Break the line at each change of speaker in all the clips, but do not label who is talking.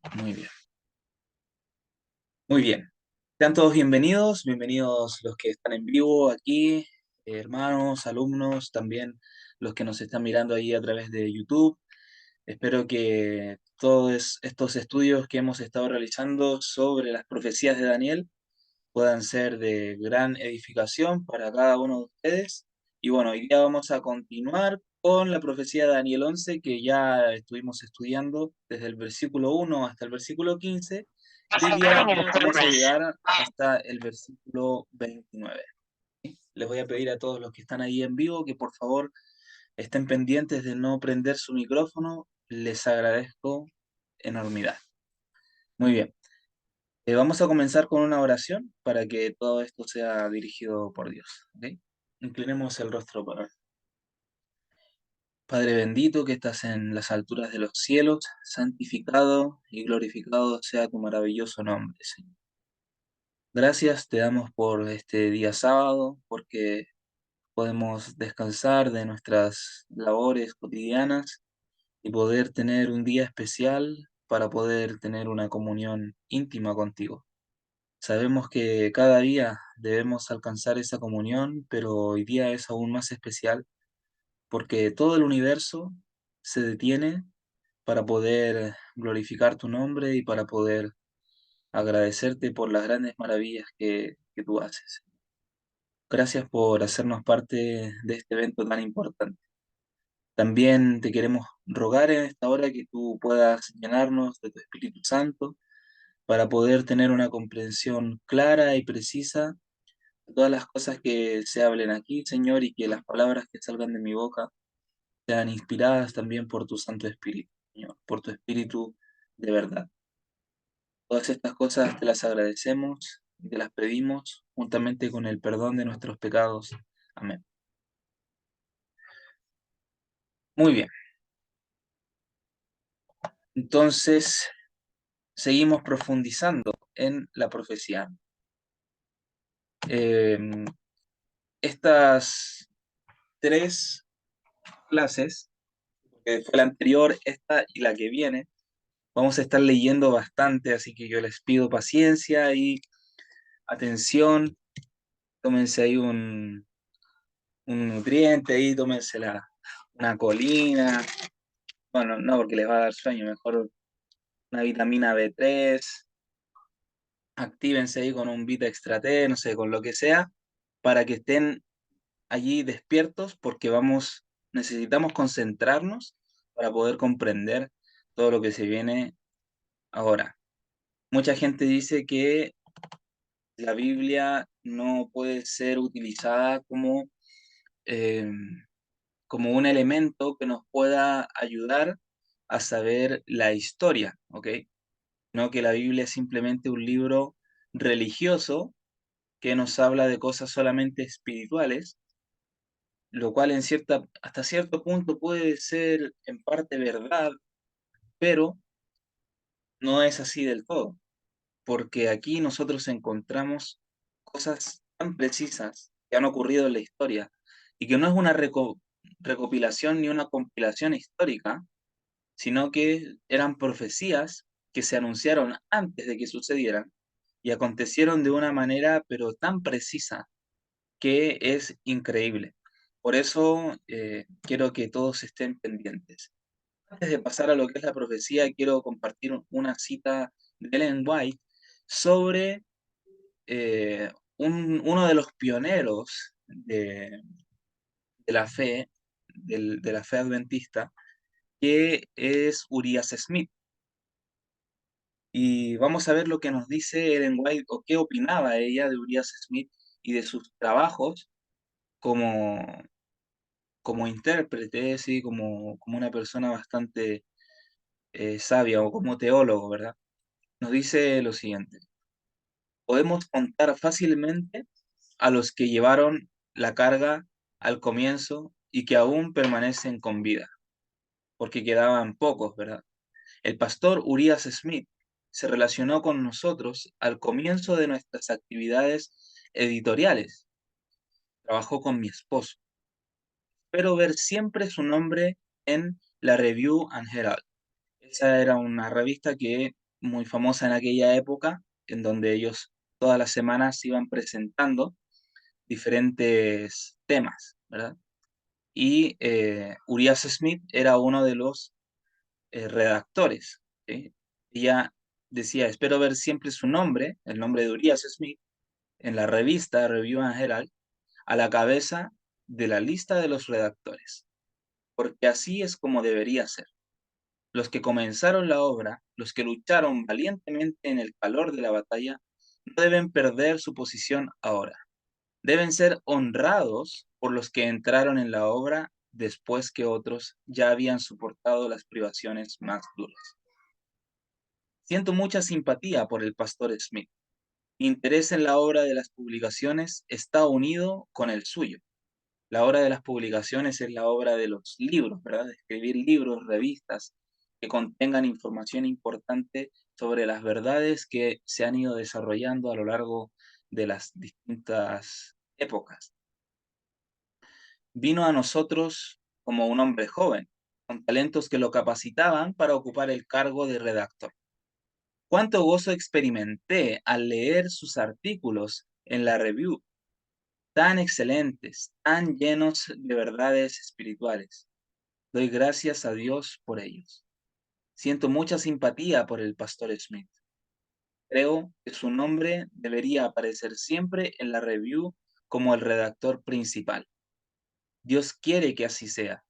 Muy bien, muy bien. Sean todos bienvenidos, bienvenidos los que están en vivo aquí, hermanos, alumnos, también los que nos están mirando ahí a través de YouTube. Espero que todos estos estudios que hemos estado realizando sobre las profecías de Daniel puedan ser de gran edificación para cada uno de ustedes. Y bueno, hoy día vamos a continuar con la profecía de Daniel 11 que ya estuvimos estudiando desde el versículo 1 hasta el versículo 15. Y hoy día vamos a llegar hasta el versículo 29. Les voy a pedir a todos los que están ahí en vivo que por favor estén pendientes de no prender su micrófono. Les agradezco enormidad. Muy bien. Vamos a comenzar con una oración para que todo esto sea dirigido por Dios. ¿Ok? Inclinemos el rostro para orar. Padre bendito que estás en las alturas de los cielos, santificado y glorificado sea tu maravilloso nombre, Señor. Gracias te damos por este día sábado, porque podemos descansar de nuestras labores cotidianas y poder tener un día especial para poder tener una comunión íntima contigo. Sabemos que cada día debemos alcanzar esa comunión, pero hoy día es aún más especial porque todo el universo se detiene para poder glorificar tu nombre y para poder agradecerte por las grandes maravillas que tú haces. Gracias por hacernos parte de este evento tan importante. También te queremos rogar en esta hora que tú puedas llenarnos de tu Espíritu Santo para poder tener una comprensión clara y precisa todas las cosas que se hablen aquí, Señor, y que las palabras que salgan de mi boca sean inspiradas también por tu Santo Espíritu, Señor, por tu Espíritu de verdad. Todas estas cosas te las agradecemos y te las pedimos juntamente con el perdón de nuestros pecados. Amén. Muy bien, entonces seguimos profundizando en la profecía. Eh, estas tres clases, que fue la anterior, esta y la que viene, vamos a estar leyendo bastante, así que yo les pido paciencia y atención. Tómense ahí un nutriente, ahí tómense una colina. Bueno, no porque les va a dar sueño, mejor una vitamina B3. Actívense ahí con un Vita Extra T, no sé, con lo que sea, para que estén allí despiertos, porque necesitamos concentrarnos para poder comprender todo lo que se viene ahora. Mucha gente dice que la Biblia no puede ser utilizada eh, como un elemento que nos pueda ayudar a saber la historia, ¿ok? No que la Biblia es simplemente un libro religioso que nos habla de cosas solamente espirituales, lo cual hasta cierto punto puede ser en parte verdad, pero no es así del todo, porque aquí nosotros encontramos cosas tan precisas que han ocurrido en la historia y que no es una recopilación ni una compilación histórica, sino que eran profecías que se anunciaron antes de que sucedieran y acontecieron de una manera pero tan precisa que es increíble. Por eso quiero que todos estén pendientes. Antes de pasar a lo que es la profecía, quiero compartir una cita de Ellen White sobre uno de los pioneros de la fe, de la fe adventista, que es Urias Smith. Y vamos a ver lo que nos dice Ellen White o qué opinaba ella de Urias Smith y de sus trabajos como, como intérprete, ¿sí? Como una persona bastante sabia o como teólogo, ¿verdad? Nos dice lo siguiente: podemos contar fácilmente a los que llevaron la carga al comienzo y que aún permanecen con vida, porque quedaban pocos, ¿verdad? El pastor Urias Smith se relacionó con nosotros al comienzo de nuestras actividades editoriales. Trabajó con mi esposo. Espero ver siempre su nombre en la Review and Herald. Esa era una revista que muy famosa en aquella época, en donde ellos todas las semanas iban presentando diferentes temas, ¿verdad? Y Urias Smith era uno de los redactores, ¿sí? Ella decía, espero ver siempre su nombre, el nombre de Urias Smith, en la revista Review and Herald, a la cabeza de la lista de los redactores, porque así es como debería ser. Los que comenzaron la obra, los que lucharon valientemente en el calor de la batalla, no deben perder su posición ahora. Deben ser honrados por los que entraron en la obra después que otros ya habían soportado las privaciones más duras. Siento mucha simpatía por el pastor Smith. Mi interés en la obra de las publicaciones está unido con el suyo. La obra de las publicaciones es la obra de los libros, ¿verdad? De escribir libros, revistas que contengan información importante sobre las verdades que se han ido desarrollando a lo largo de las distintas épocas. Vino a nosotros como un hombre joven, con talentos que lo capacitaban para ocupar el cargo de redactor. Cuánto gozo experimenté al leer sus artículos en la review, tan excelentes, tan llenos de verdades espirituales. Doy gracias a Dios por ellos. Siento mucha simpatía por el pastor Smith. Creo que su nombre debería aparecer siempre en la review como el redactor principal. Dios quiere que así sea.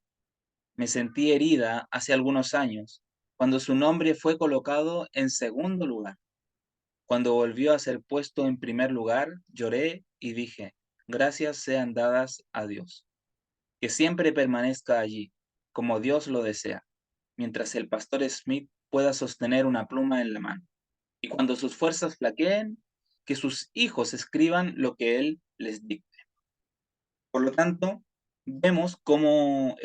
Me sentí herida hace algunos años, cuando su nombre fue colocado en segundo lugar. Cuando volvió a ser puesto en primer lugar, lloré y dije, gracias sean dadas a Dios. Que siempre permanezca allí, como Dios lo desea, mientras el pastor Smith pueda sostener una pluma en la mano. Y cuando sus fuerzas flaqueen, que sus hijos escriban lo que él les dicte. Por lo tanto, vemos cómo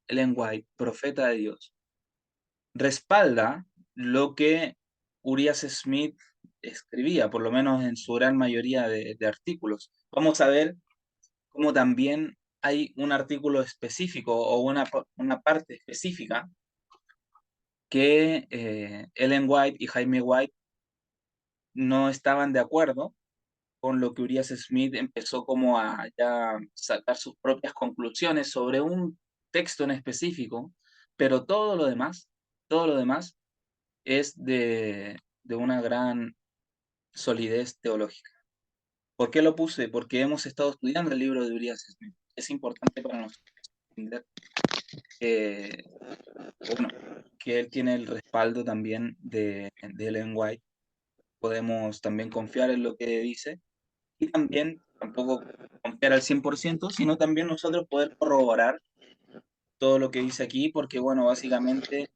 Ellen White, profeta de Dios, respalda lo que Urias Smith escribía, por lo menos en su gran mayoría de artículos. Vamos a ver cómo también hay un artículo específico o una parte específica que Ellen White y Jaime White no estaban de acuerdo con lo que Urias Smith empezó como a ya sacar sus propias conclusiones sobre un texto en específico, pero todo lo demás es de una gran solidez teológica. ¿Por qué lo puse? Porque hemos estado estudiando el libro de Urias Smith. Es importante para nosotros entender que, bueno, que él tiene el respaldo también de Ellen White. Podemos también confiar en lo que dice y también tampoco confiar al 100%, sino también nosotros poder corroborar todo lo que dice aquí, porque bueno, básicamente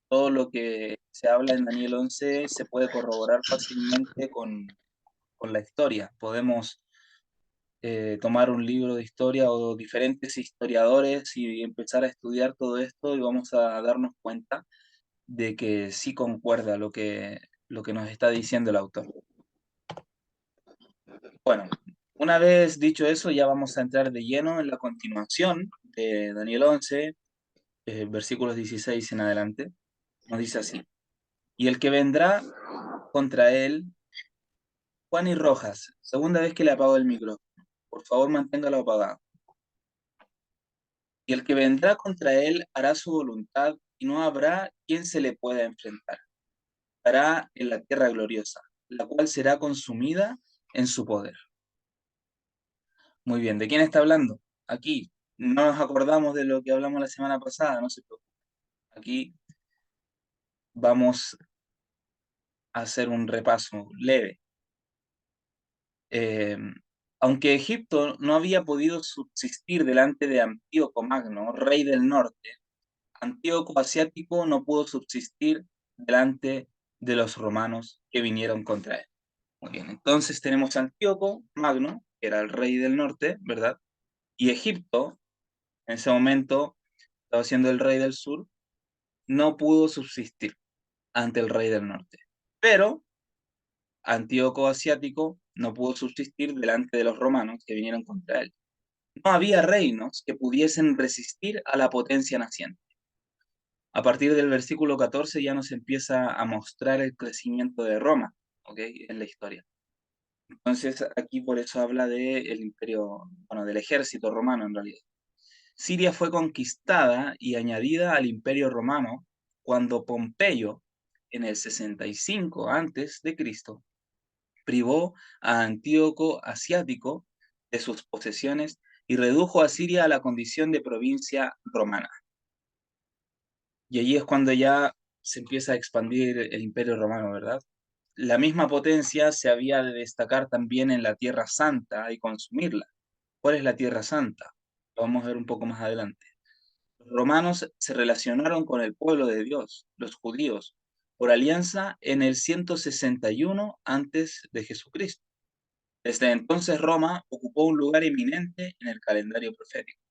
todo lo que se habla en Daniel 11 se puede corroborar fácilmente con la historia. Podemos tomar un libro de historia o diferentes historiadores y empezar a estudiar todo esto y vamos a darnos cuenta de que sí concuerda lo que nos está diciendo el autor. Bueno, una vez dicho eso, ya vamos a entrar de lleno en la continuación de Daniel 11, versículos 16 en adelante. Nos dice así, y el que vendrá contra él, Juan y Rojas, segunda vez que le apago el micrófono, por favor manténgalo apagado. Y el que vendrá contra él hará su voluntad y no habrá quien se le pueda enfrentar. Estará en la tierra gloriosa, la cual será consumida en su poder. Muy bien, ¿de quién está hablando? Aquí no nos acordamos de lo que hablamos la semana pasada, no se preocupe. Aquí vamos a hacer un repaso leve. Eh, Aunque Egipto no había podido subsistir delante de Antíoco Magno, rey del norte, Antíoco Asiático no pudo subsistir delante de los romanos que vinieron contra él. Muy bien, entonces tenemos a Antíoco Magno, que era el rey del norte, ¿verdad? Y Egipto, en ese momento, estaba siendo el rey del sur, no pudo subsistir ante el rey del norte. Pero Antíoco Asiático no pudo subsistir delante de los romanos que vinieron contra él. No había reinos que pudiesen resistir a la potencia naciente. A partir del versículo 14 ya nos empieza a mostrar el crecimiento de Roma, ¿ok? En la historia. Entonces aquí por eso habla del imperio, bueno, del ejército romano en realidad. Siria fue conquistada y añadida al imperio romano cuando Pompeyo, en el 65 antes de Cristo, privó a Antíoco Asiático de sus posesiones y redujo a Siria a la condición de provincia romana. Y allí es cuando ya se empieza a expandir el imperio romano, ¿verdad? La misma potencia se había de destacar también en la Tierra Santa y consumirla. ¿Cuál es la Tierra Santa? Lo vamos a ver un poco más adelante. Los romanos se relacionaron con el pueblo de Dios, los judíos, por alianza en el 161 antes de Jesucristo. Desde entonces Roma ocupó un lugar eminente en el calendario profético,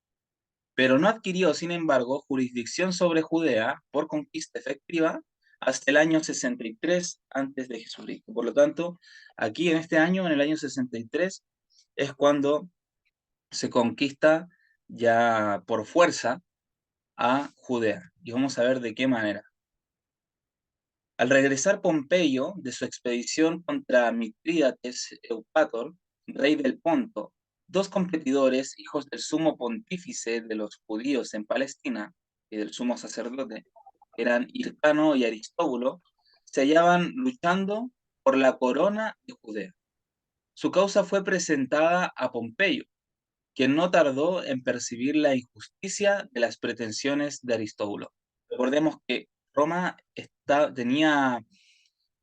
pero no adquirió, sin embargo, jurisdicción sobre Judea por conquista efectiva hasta el año 63 antes de Jesucristo. Por lo tanto, aquí en este año, en el año 63, es cuando se conquista ya por fuerza a Judea. Y vamos a ver de qué manera. Al regresar Pompeyo de su expedición contra Mitrídates Eupator, rey del Ponto, dos competidores, hijos del sumo pontífice de los judíos en Palestina y del sumo sacerdote, eran Hircano y Aristóbulo, se hallaban luchando por la corona de Judea. Su causa fue presentada a Pompeyo, quien no tardó en percibir la injusticia de las pretensiones de Aristóbulo. Recordemos que Roma tenía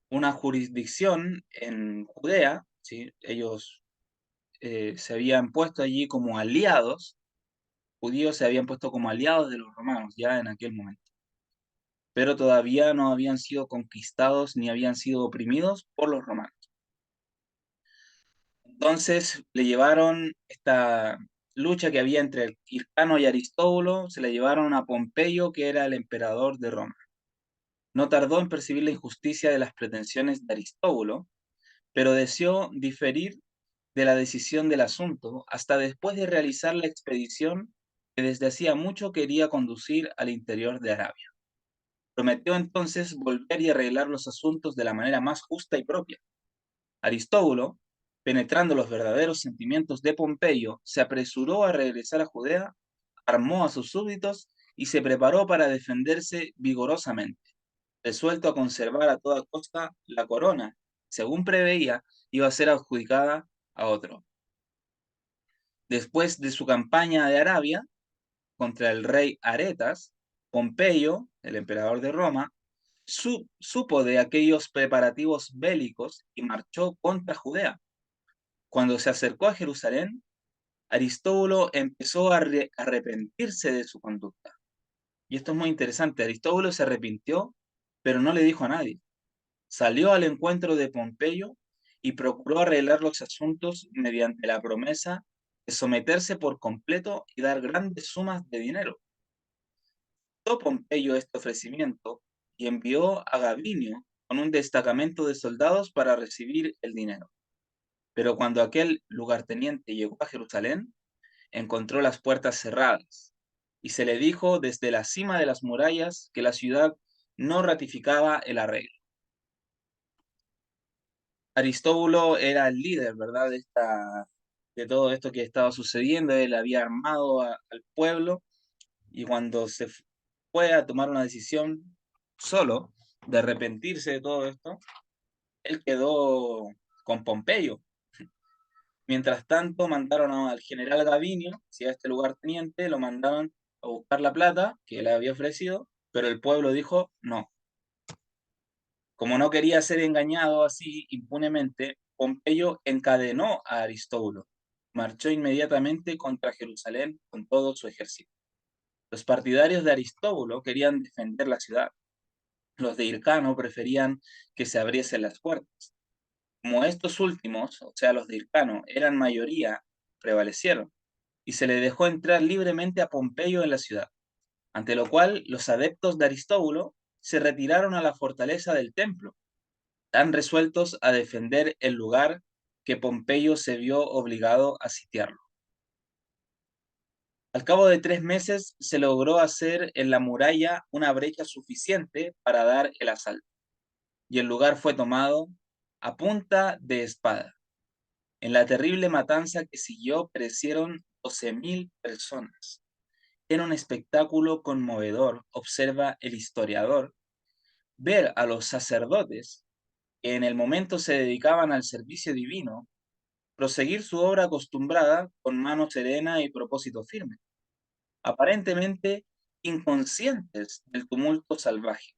una jurisdicción en Judea, ¿sí? Ellos se habían puesto allí como aliados, judíos se habían puesto como aliados de los romanos ya en aquel momento, pero todavía no habían sido conquistados ni habían sido oprimidos por los romanos. Entonces le llevaron esta lucha que había entre Hircano y Aristóbulo, se la llevaron a Pompeyo, que era el emperador de Roma. No tardó en percibir la injusticia de las pretensiones de Aristóbulo, pero deseó diferir de la decisión del asunto hasta después de realizar la expedición que desde hacía mucho quería conducir al interior de Arabia. Prometió entonces volver y arreglar los asuntos de la manera más justa y propia. Aristóbulo, penetrando los verdaderos sentimientos de Pompeyo, se apresuró a regresar a Judea, armó a sus súbditos y se preparó para defenderse vigorosamente, resuelto a conservar a toda costa la corona, según preveía, iba a ser adjudicada a otro. Después de su campaña de Arabia contra el rey Aretas, Pompeyo, el emperador de Roma, supo de aquellos preparativos bélicos y marchó contra Judea. Cuando se acercó a Jerusalén, Aristóbulo empezó a arrepentirse de su conducta. Y esto es muy interesante. Aristóbulo se arrepintió, pero no le dijo a nadie. Salió al encuentro de Pompeyo y procuró arreglar los asuntos mediante la promesa de someterse por completo y dar grandes sumas de dinero. Aceptó Pompeyo este ofrecimiento y envió a Gabinio con un destacamento de soldados para recibir el dinero. Pero cuando aquel lugarteniente llegó a Jerusalén, encontró las puertas cerradas y se le dijo desde la cima de las murallas que la ciudad no ratificaba el arreglo. Aristóbulo era el líder, ¿verdad? De todo esto que estaba sucediendo. Él había armado al pueblo y cuando se fue a tomar una decisión solo de arrepentirse de todo esto, él quedó con Pompeyo. Mientras tanto, mandaron al general Gabinio, si a este lugarteniente, lo mandaron a buscar la plata que le había ofrecido, pero el pueblo dijo no. Como no quería ser engañado así impunemente, Pompeyo encadenó a Aristóbulo. Marchó inmediatamente contra Jerusalén con todo su ejército. Los partidarios de Aristóbulo querían defender la ciudad. Los de Hircano preferían que se abriesen las puertas. Como estos últimos, o sea, los de Hircano, eran mayoría, prevalecieron, y se le dejó entrar libremente a Pompeyo en la ciudad, ante lo cual los adeptos de Aristóbulo se retiraron a la fortaleza del templo, tan resueltos a defender el lugar que Pompeyo se vio obligado a sitiarlo. Al cabo de 3 meses se logró hacer en la muralla una brecha suficiente para dar el asalto, y el lugar fue tomado a punta de espada. En la terrible matanza que siguió perecieron 12.000 personas. Era un espectáculo conmovedor, observa el historiador, ver a los sacerdotes que en el momento se dedicaban al servicio divino, proseguir su obra acostumbrada con mano serena y propósito firme, aparentemente inconscientes del tumulto salvaje,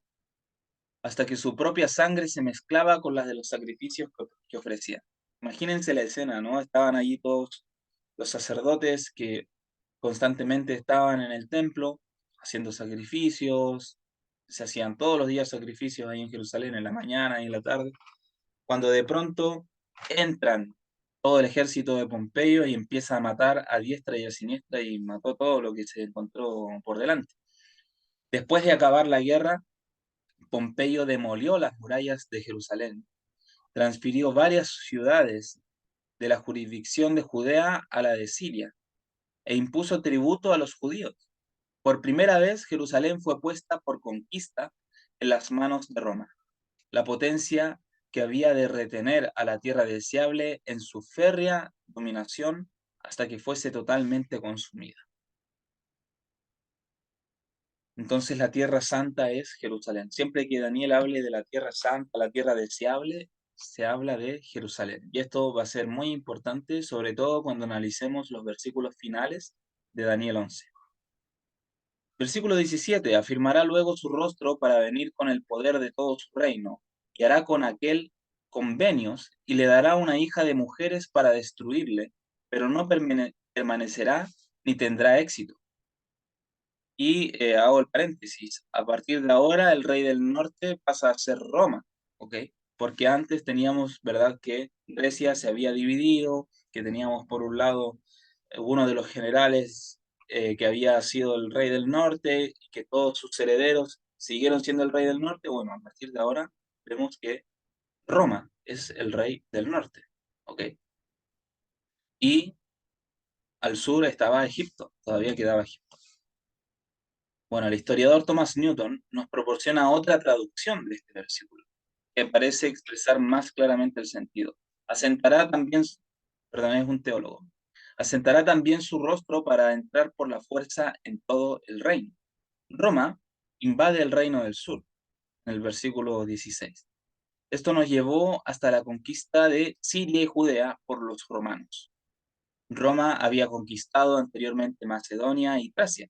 hasta que su propia sangre se mezclaba con las de los sacrificios que ofrecían. Imagínense la escena, ¿no? Estaban allí todos los sacerdotes que constantemente estaban en el templo haciendo sacrificios, se hacían todos los días sacrificios ahí en Jerusalén, en la mañana y en la tarde, cuando de pronto entran todo el ejército de Pompeyo y empieza a matar a diestra y a siniestra y mató todo lo que se encontró por delante. Después de acabar la guerra, Pompeyo demolió las murallas de Jerusalén, transfirió varias ciudades de la jurisdicción de Judea a la de Siria e impuso tributo a los judíos. Por primera vez, Jerusalén fue puesta por conquista en las manos de Roma, la potencia que había de retener a la tierra deseable en su férrea dominación hasta que fuese totalmente consumida. Entonces la tierra santa es Jerusalén. Siempre que Daniel hable de la tierra santa, la tierra deseable, se habla de Jerusalén. Y esto va a ser muy importante, sobre todo cuando analicemos los versículos finales de Daniel 11. Versículo 17. Afirmará luego su rostro para venir con el poder de todo su reino, y hará con aquel convenios, y le dará una hija de mujeres para destruirle, pero no permanecerá ni tendrá éxito. Y hago el paréntesis, a partir de ahora el rey del norte pasa a ser Roma, ¿ok? Porque antes teníamos, ¿verdad?, que Grecia se había dividido, que teníamos por un lado uno de los generales que había sido el rey del norte y que todos sus herederos siguieron siendo el rey del norte. Bueno, a partir de ahora vemos que Roma es el rey del norte, ¿ok? Y al sur estaba Egipto, todavía quedaba Egipto. Bueno, el historiador Thomas Newton nos proporciona otra traducción de este versículo, que parece expresar más claramente el sentido. Asentará también, perdón, es un teólogo, asentará también su rostro para entrar por la fuerza en todo el reino. Roma invade el reino del sur, en el versículo 16. Esto nos llevó hasta la conquista de Siria y Judea por los romanos. Roma había conquistado anteriormente Macedonia y Tracia.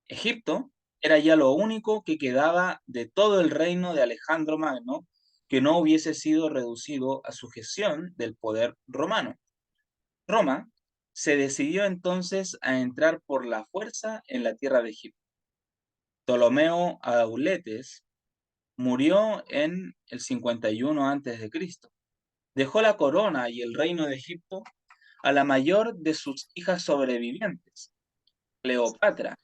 Egipto era ya lo único que quedaba de todo el reino de Alejandro Magno que no hubiese sido reducido a sujeción del poder romano. Roma se decidió entonces a entrar por la fuerza en la tierra de Egipto. Ptolomeo Auletes murió en el 51 a.C. Dejó la corona y el reino de Egipto a la mayor de sus hijas sobrevivientes, Cleopatra,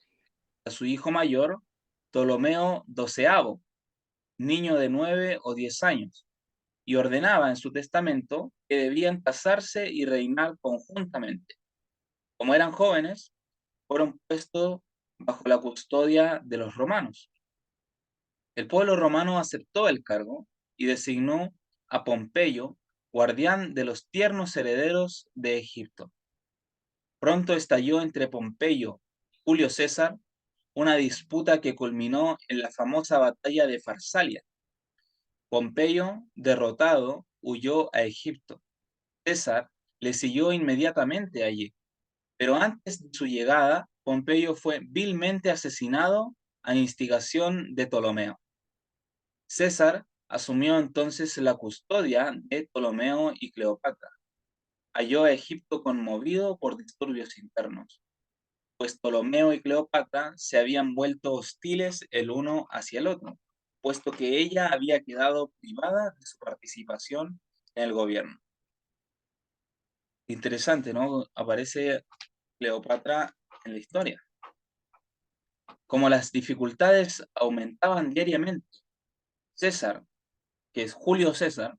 a su hijo mayor, Ptolomeo XII, niño de 9 o 10 años, y ordenaba en su testamento que debían casarse y reinar conjuntamente. Como eran jóvenes, fueron puestos bajo la custodia de los romanos. El pueblo romano aceptó el cargo y designó a Pompeyo guardián de los tiernos herederos de Egipto. Pronto estalló entre Pompeyo y Julio César una disputa que culminó en la famosa batalla de Farsalia. Pompeyo, derrotado, huyó a Egipto. César le siguió inmediatamente allí, pero antes de su llegada, Pompeyo fue vilmente asesinado a instigación de Ptolomeo. César asumió entonces la custodia de Ptolomeo y Cleopatra. Halló a Egipto conmovido por disturbios internos, pues Ptolomeo y Cleopatra se habían vuelto hostiles el uno hacia el otro, puesto que ella había quedado privada de su participación en el gobierno. Interesante, ¿no? Aparece Cleopatra en la historia. Como las dificultades aumentaban diariamente, César, que es Julio César,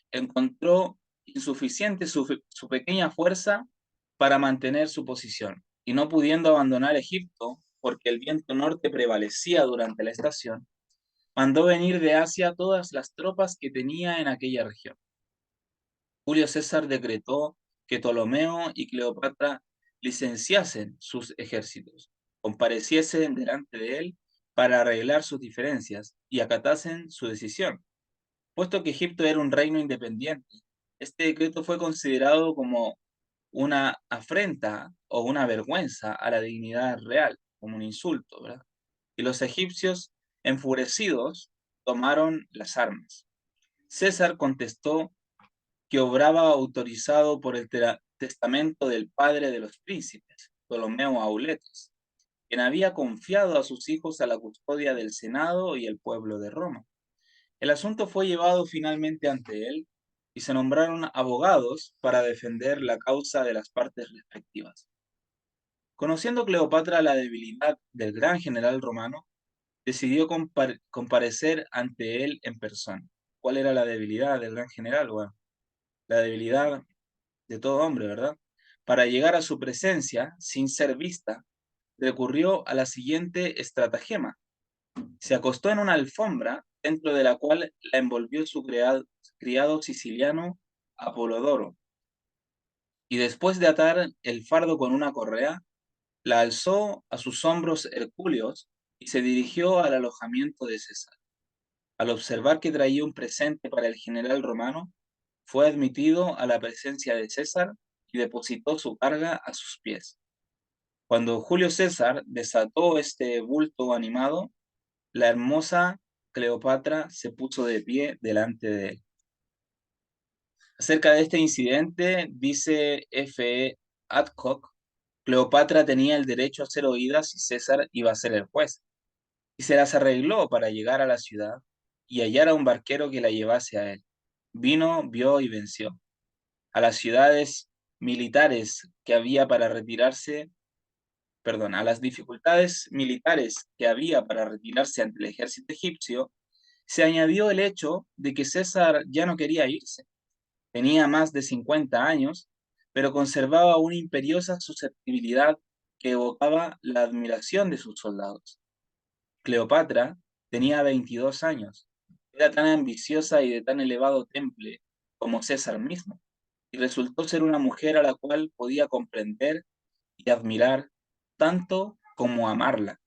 encontró insuficiente su pequeña fuerza para mantener su posición. y no pudiendo abandonar Egipto, porque el viento norte prevalecía durante la estación, mandó venir de Asia todas las tropas que tenía en aquella región. Julio César decretó que Ptolomeo y Cleopatra licenciasen sus ejércitos, compareciesen delante de él para arreglar sus diferencias y acatasen su decisión. Puesto que Egipto era un reino independiente, este decreto fue considerado como una afrenta o una vergüenza a la dignidad real, como un insulto, ¿verdad? Y los egipcios, enfurecidos, tomaron las armas. César contestó que obraba autorizado por el testamento del padre de los príncipes, Ptolomeo Auletes, quien había confiado a sus hijos a la custodia del Senado y el pueblo de Roma. El asunto fue llevado finalmente ante él y se nombraron abogados para defender la causa de las partes respectivas. Conociendo Cleopatra la debilidad del gran general romano, decidió comparecer ante él en persona. ¿Cuál era la debilidad del gran general? Bueno, la debilidad de todo hombre, ¿verdad? Para llegar a su presencia sin ser vista, recurrió a la siguiente estratagema. Se acostó en una alfombra dentro de la cual la envolvió su criado siciliano Apolodoro, y después de atar el fardo con una correa, la alzó a sus hombros hercúleos y se dirigió al alojamiento de César. Al observar que traía un presente para el general romano, fue admitido a la presencia de César y depositó su carga a sus pies. Cuando Julio César desató este bulto animado, la hermosa Cleopatra se puso de pie delante de él. Acerca de este incidente, dice F. E. Adcock, Cleopatra tenía el derecho a ser oída si César iba a ser el juez, y se las arregló para llegar a la ciudad y hallar a un barquero que la llevase a él. Vino, vio y venció. A las ciudades militares que había para retirarse, perdón, a las dificultades militares que había para retirarse ante el ejército egipcio, se añadió el hecho de que César ya no quería irse. Tenía más de 50 años, pero conservaba una imperiosa susceptibilidad que evocaba la admiración de sus soldados. Cleopatra tenía 22 años, era tan ambiciosa y de tan elevado temple como César mismo, y resultó ser una mujer a la cual podía comprender y admirar tanto como amarla.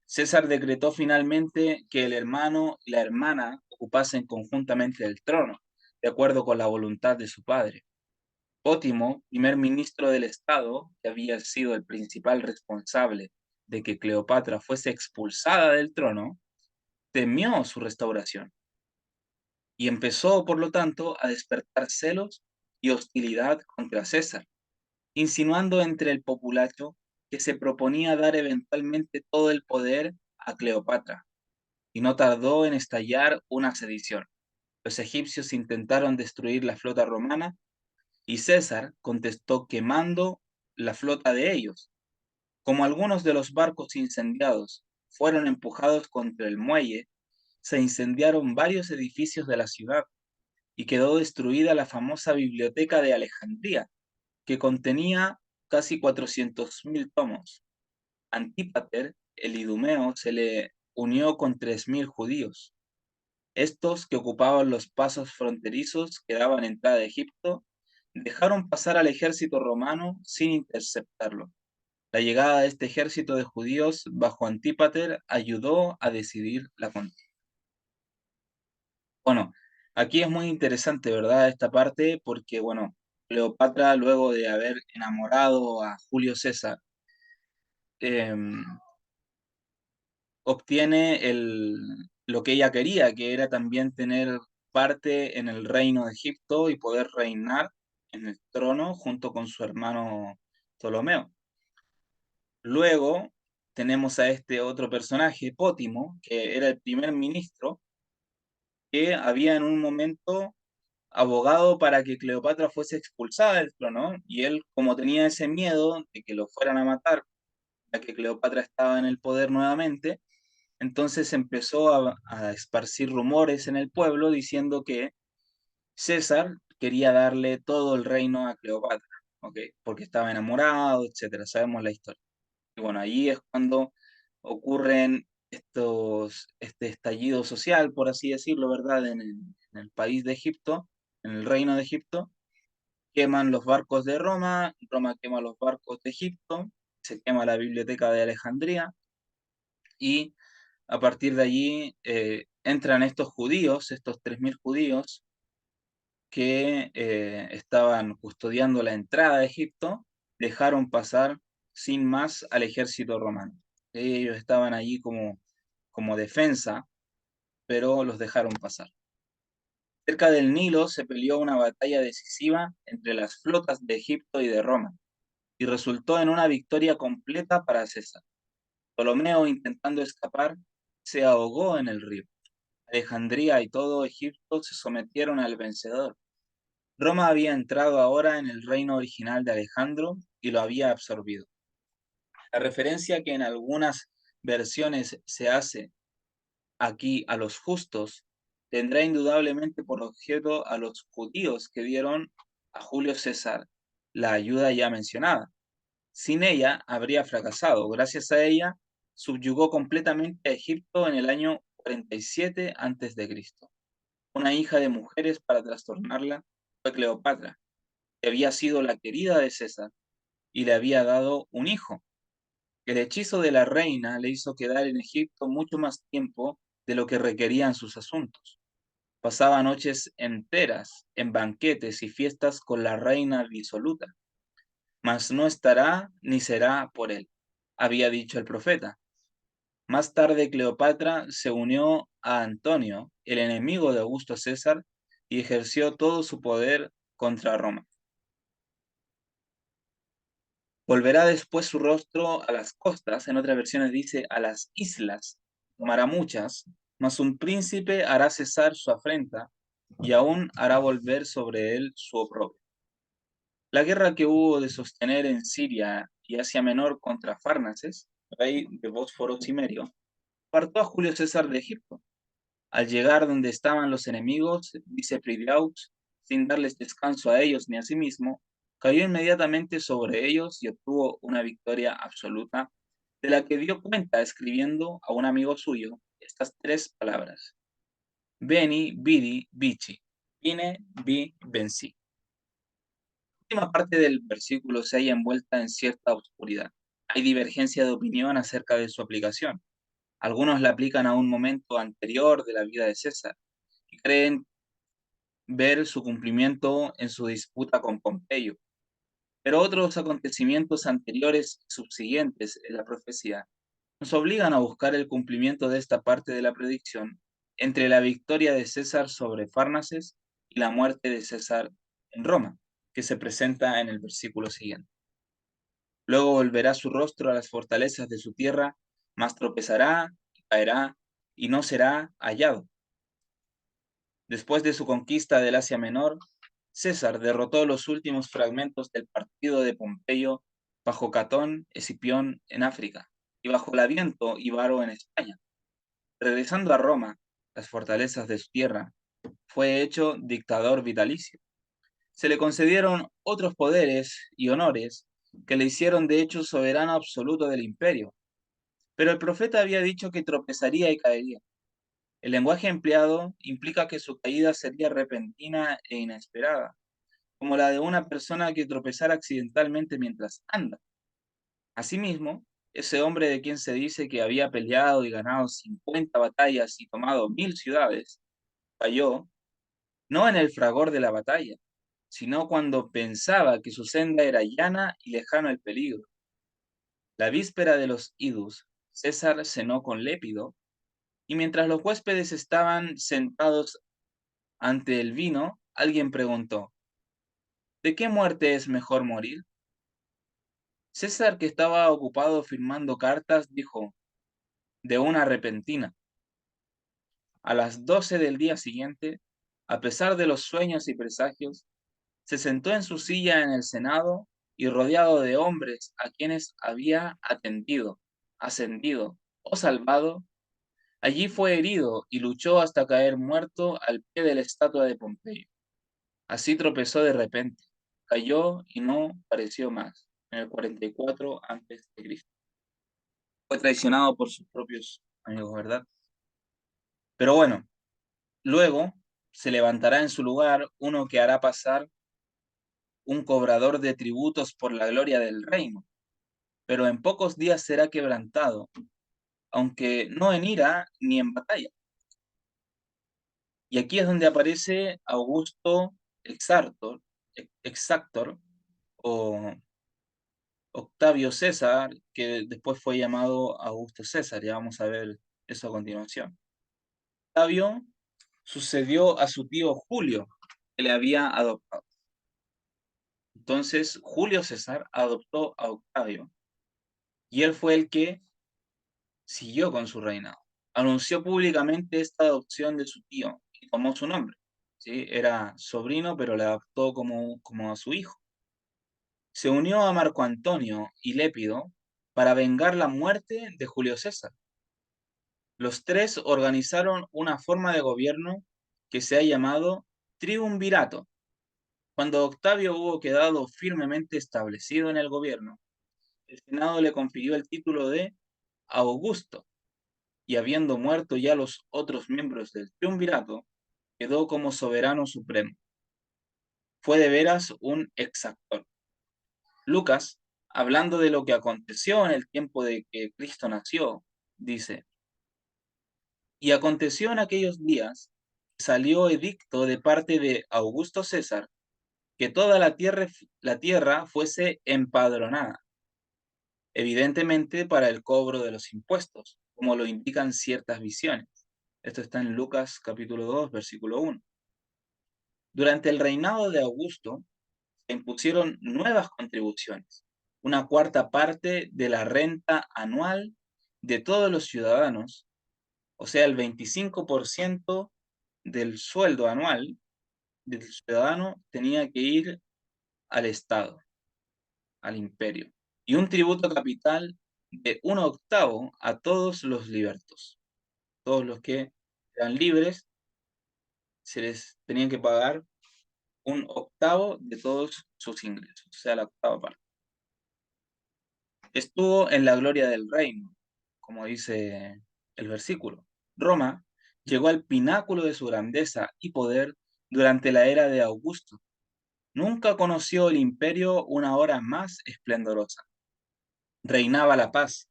César decretó finalmente que el hermano y la hermana ocupasen conjuntamente el trono, de acuerdo con la voluntad de su padre. Pótimo, primer ministro del Estado, que había sido el principal responsable de que Cleopatra fuese expulsada del trono, temió su restauración y empezó, por lo tanto, a despertar celos y hostilidad contra César, insinuando entre el populacho que se proponía dar eventualmente todo el poder a Cleopatra, y no tardó en estallar una sedición. Los egipcios intentaron destruir la flota romana y César contestó quemando la flota de ellos. Como algunos de los barcos incendiados fueron empujados contra el muelle, se incendiaron varios edificios de la ciudad y quedó destruida la famosa biblioteca de Alejandría, que contenía casi 400.000 tomos. Antípater, el idumeo, se le unió con 3.000 judíos. Estos, que ocupaban los pasos fronterizos que daban entrada a Egipto, dejaron pasar al ejército romano sin interceptarlo. La llegada de este ejército de judíos bajo Antípater ayudó a decidir la contienda. Bueno, aquí es muy interesante, ¿verdad? Esta parte, porque, bueno, Cleopatra, luego de haber enamorado a Julio César, em, obtiene lo que ella quería, que era también tener parte en el reino de Egipto y poder reinar en el trono junto con su hermano Ptolomeo. Luego tenemos a este otro personaje, Pótimo, que era el primer ministro, que había en un momento abogado para que Cleopatra fuese expulsada del trono, y él, como tenía ese miedo de que lo fueran a matar, ya que Cleopatra estaba en el poder nuevamente, entonces empezó a esparcir rumores en el pueblo diciendo que César quería darle todo el reino a Cleopatra. ¿ok? Porque estaba enamorado, etcétera. Sabemos la historia. Y bueno, ahí es cuando ocurren este estallido social, por así decirlo, ¿verdad? En el país de Egipto, en el reino de Egipto, queman los barcos de Roma, Roma quema los barcos de Egipto, se quema la biblioteca de Alejandría y a partir de allí entran estos judíos, estos 3.000 judíos que estaban custodiando la entrada de Egipto, dejaron pasar sin más al ejército romano. Ellos estaban allí como defensa, pero los dejaron pasar. Cerca del Nilo se peleó una batalla decisiva entre las flotas de Egipto y de Roma, y resultó en una victoria completa para César. Ptolomeo, intentando escapar, se ahogó en el río. Alejandría y todo Egipto se sometieron al vencedor. Roma había entrado ahora en el reino original de Alejandro y lo había absorbido. La referencia que en algunas versiones se hace aquí a los justos tendrá indudablemente por objeto a los judíos que dieron a Julio César la ayuda ya mencionada. Sin ella habría fracasado. Gracias a ella subyugó completamente a Egipto en el año 47 a.C. Una hija de mujeres para trastornarla fue Cleopatra, que había sido la querida de César y le había dado un hijo. El hechizo de la reina le hizo quedar en Egipto mucho más tiempo de lo que requerían sus asuntos. Pasaba noches enteras en banquetes y fiestas con la reina disoluta, mas no estará ni será por él, había dicho el profeta. Más tarde Cleopatra se unió a Antonio, el enemigo de Augusto César, y ejerció todo su poder contra Roma. Volverá después su rostro a las costas, en otras versiones dice a las islas, tomará muchas, mas un príncipe hará cesar su afrenta y aún hará volver sobre él su oprobio. La guerra que hubo de sostener en Siria y Asia Menor contra Farnaces, rey de Bósforo Cimerio, apartó a Julio César de Egipto. Al llegar donde estaban los enemigos, dice Pridiaux, sin darles descanso a ellos ni a sí mismo, cayó inmediatamente sobre ellos y obtuvo una victoria absoluta, de la que dio cuenta escribiendo a un amigo suyo estas 3 palabras: Veni, vidi, vici, vine, vi, vencí. La última parte del versículo se halla envuelta en cierta oscuridad. Hay divergencia de opinión acerca de su aplicación. Algunos la aplican a un momento anterior de la vida de César y creen ver su cumplimiento en su disputa con Pompeyo, pero otros acontecimientos anteriores y subsiguientes en la profecía nos obligan a buscar el cumplimiento de esta parte de la predicción entre la victoria de César sobre Farnaces y la muerte de César en Roma, que se presenta en el versículo siguiente. Luego volverá su rostro a las fortalezas de su tierra, mas tropezará y caerá y no será hallado. Después de su conquista del Asia Menor, César derrotó los últimos fragmentos del partido de Pompeyo bajo Catón, Escipión en África y bajo Labiento y Varo en España. Regresando a Roma, las fortalezas de su tierra, fue hecho dictador vitalicio. Se le concedieron otros poderes y honores que le hicieron de hecho soberano absoluto del imperio. Pero el profeta había dicho que tropezaría y caería. El lenguaje empleado implica que su caída sería repentina e inesperada, como la de una persona que tropezara accidentalmente mientras anda. Asimismo, ese hombre de quien se dice que había peleado y ganado 50 batallas y tomado 1.000 ciudades, cayó no en el fragor de la batalla, sino cuando pensaba que su senda era llana y lejano el peligro. La víspera de los idus, César cenó con Lépido, y mientras los huéspedes estaban sentados ante el vino, alguien preguntó: ¿de qué muerte es mejor morir? César, que estaba ocupado firmando cartas, dijo: de una repentina. A las 12 del día siguiente, a pesar de los sueños y presagios, se sentó en su silla en el Senado y rodeado de hombres a quienes había atendido, ascendido o salvado, allí fue herido y luchó hasta caer muerto al pie de la estatua de Pompeyo. Así tropezó de repente. cayó y no pareció más, en el 44 antes de Cristo. Fue traicionado por sus propios amigos, ¿verdad? Pero bueno, luego se levantará en su lugar uno que hará pasar un cobrador de tributos por la gloria del reino, pero en pocos días será quebrantado, aunque no en ira ni en batalla. Y aquí es donde aparece Augusto Exactor o Octavio César, que después fue llamado Augusto César. Ya vamos a ver eso a continuación. Octavio sucedió a su tío Julio, que le había adoptado. Entonces, Julio César adoptó a Octavio y él fue el que siguió con su reinado. Anunció públicamente esta adopción de su tío y tomó su nombre. ¿Sí? Era sobrino, pero le adoptó como a su hijo. Se unió a Marco Antonio y Lépido para vengar la muerte de Julio César. Los tres organizaron una forma de gobierno que se ha llamado triunvirato. Cuando Octavio hubo quedado firmemente establecido en el gobierno, el Senado le confirió el título de Augusto, y habiendo muerto ya los otros miembros del triunvirato, quedó como soberano supremo. Fue de veras un exactor. Lucas, hablando de lo que aconteció en el tiempo de que Cristo nació, dice, y aconteció en aquellos días, salió edicto de parte de Augusto César, que toda la tierra fuese empadronada, evidentemente para el cobro de los impuestos, como lo indican ciertas visiones. Esto está en Lucas capítulo 2, versículo 1. Durante el reinado de Augusto se impusieron nuevas contribuciones, una cuarta parte de la renta anual de todos los ciudadanos, o sea, el 25% del sueldo anual del ciudadano tenía que ir al Estado, al imperio, y un tributo capital de un octavo a todos los libertos. Todos los que eran libres se les tenían que pagar un octavo de todos sus ingresos, o sea, la octava parte. Estuvo en la gloria del reino, como dice el versículo. Roma llegó al pináculo de su grandeza y poder durante la era de Augusto. Nunca conoció el imperio una hora más esplendorosa. Reinaba la paz,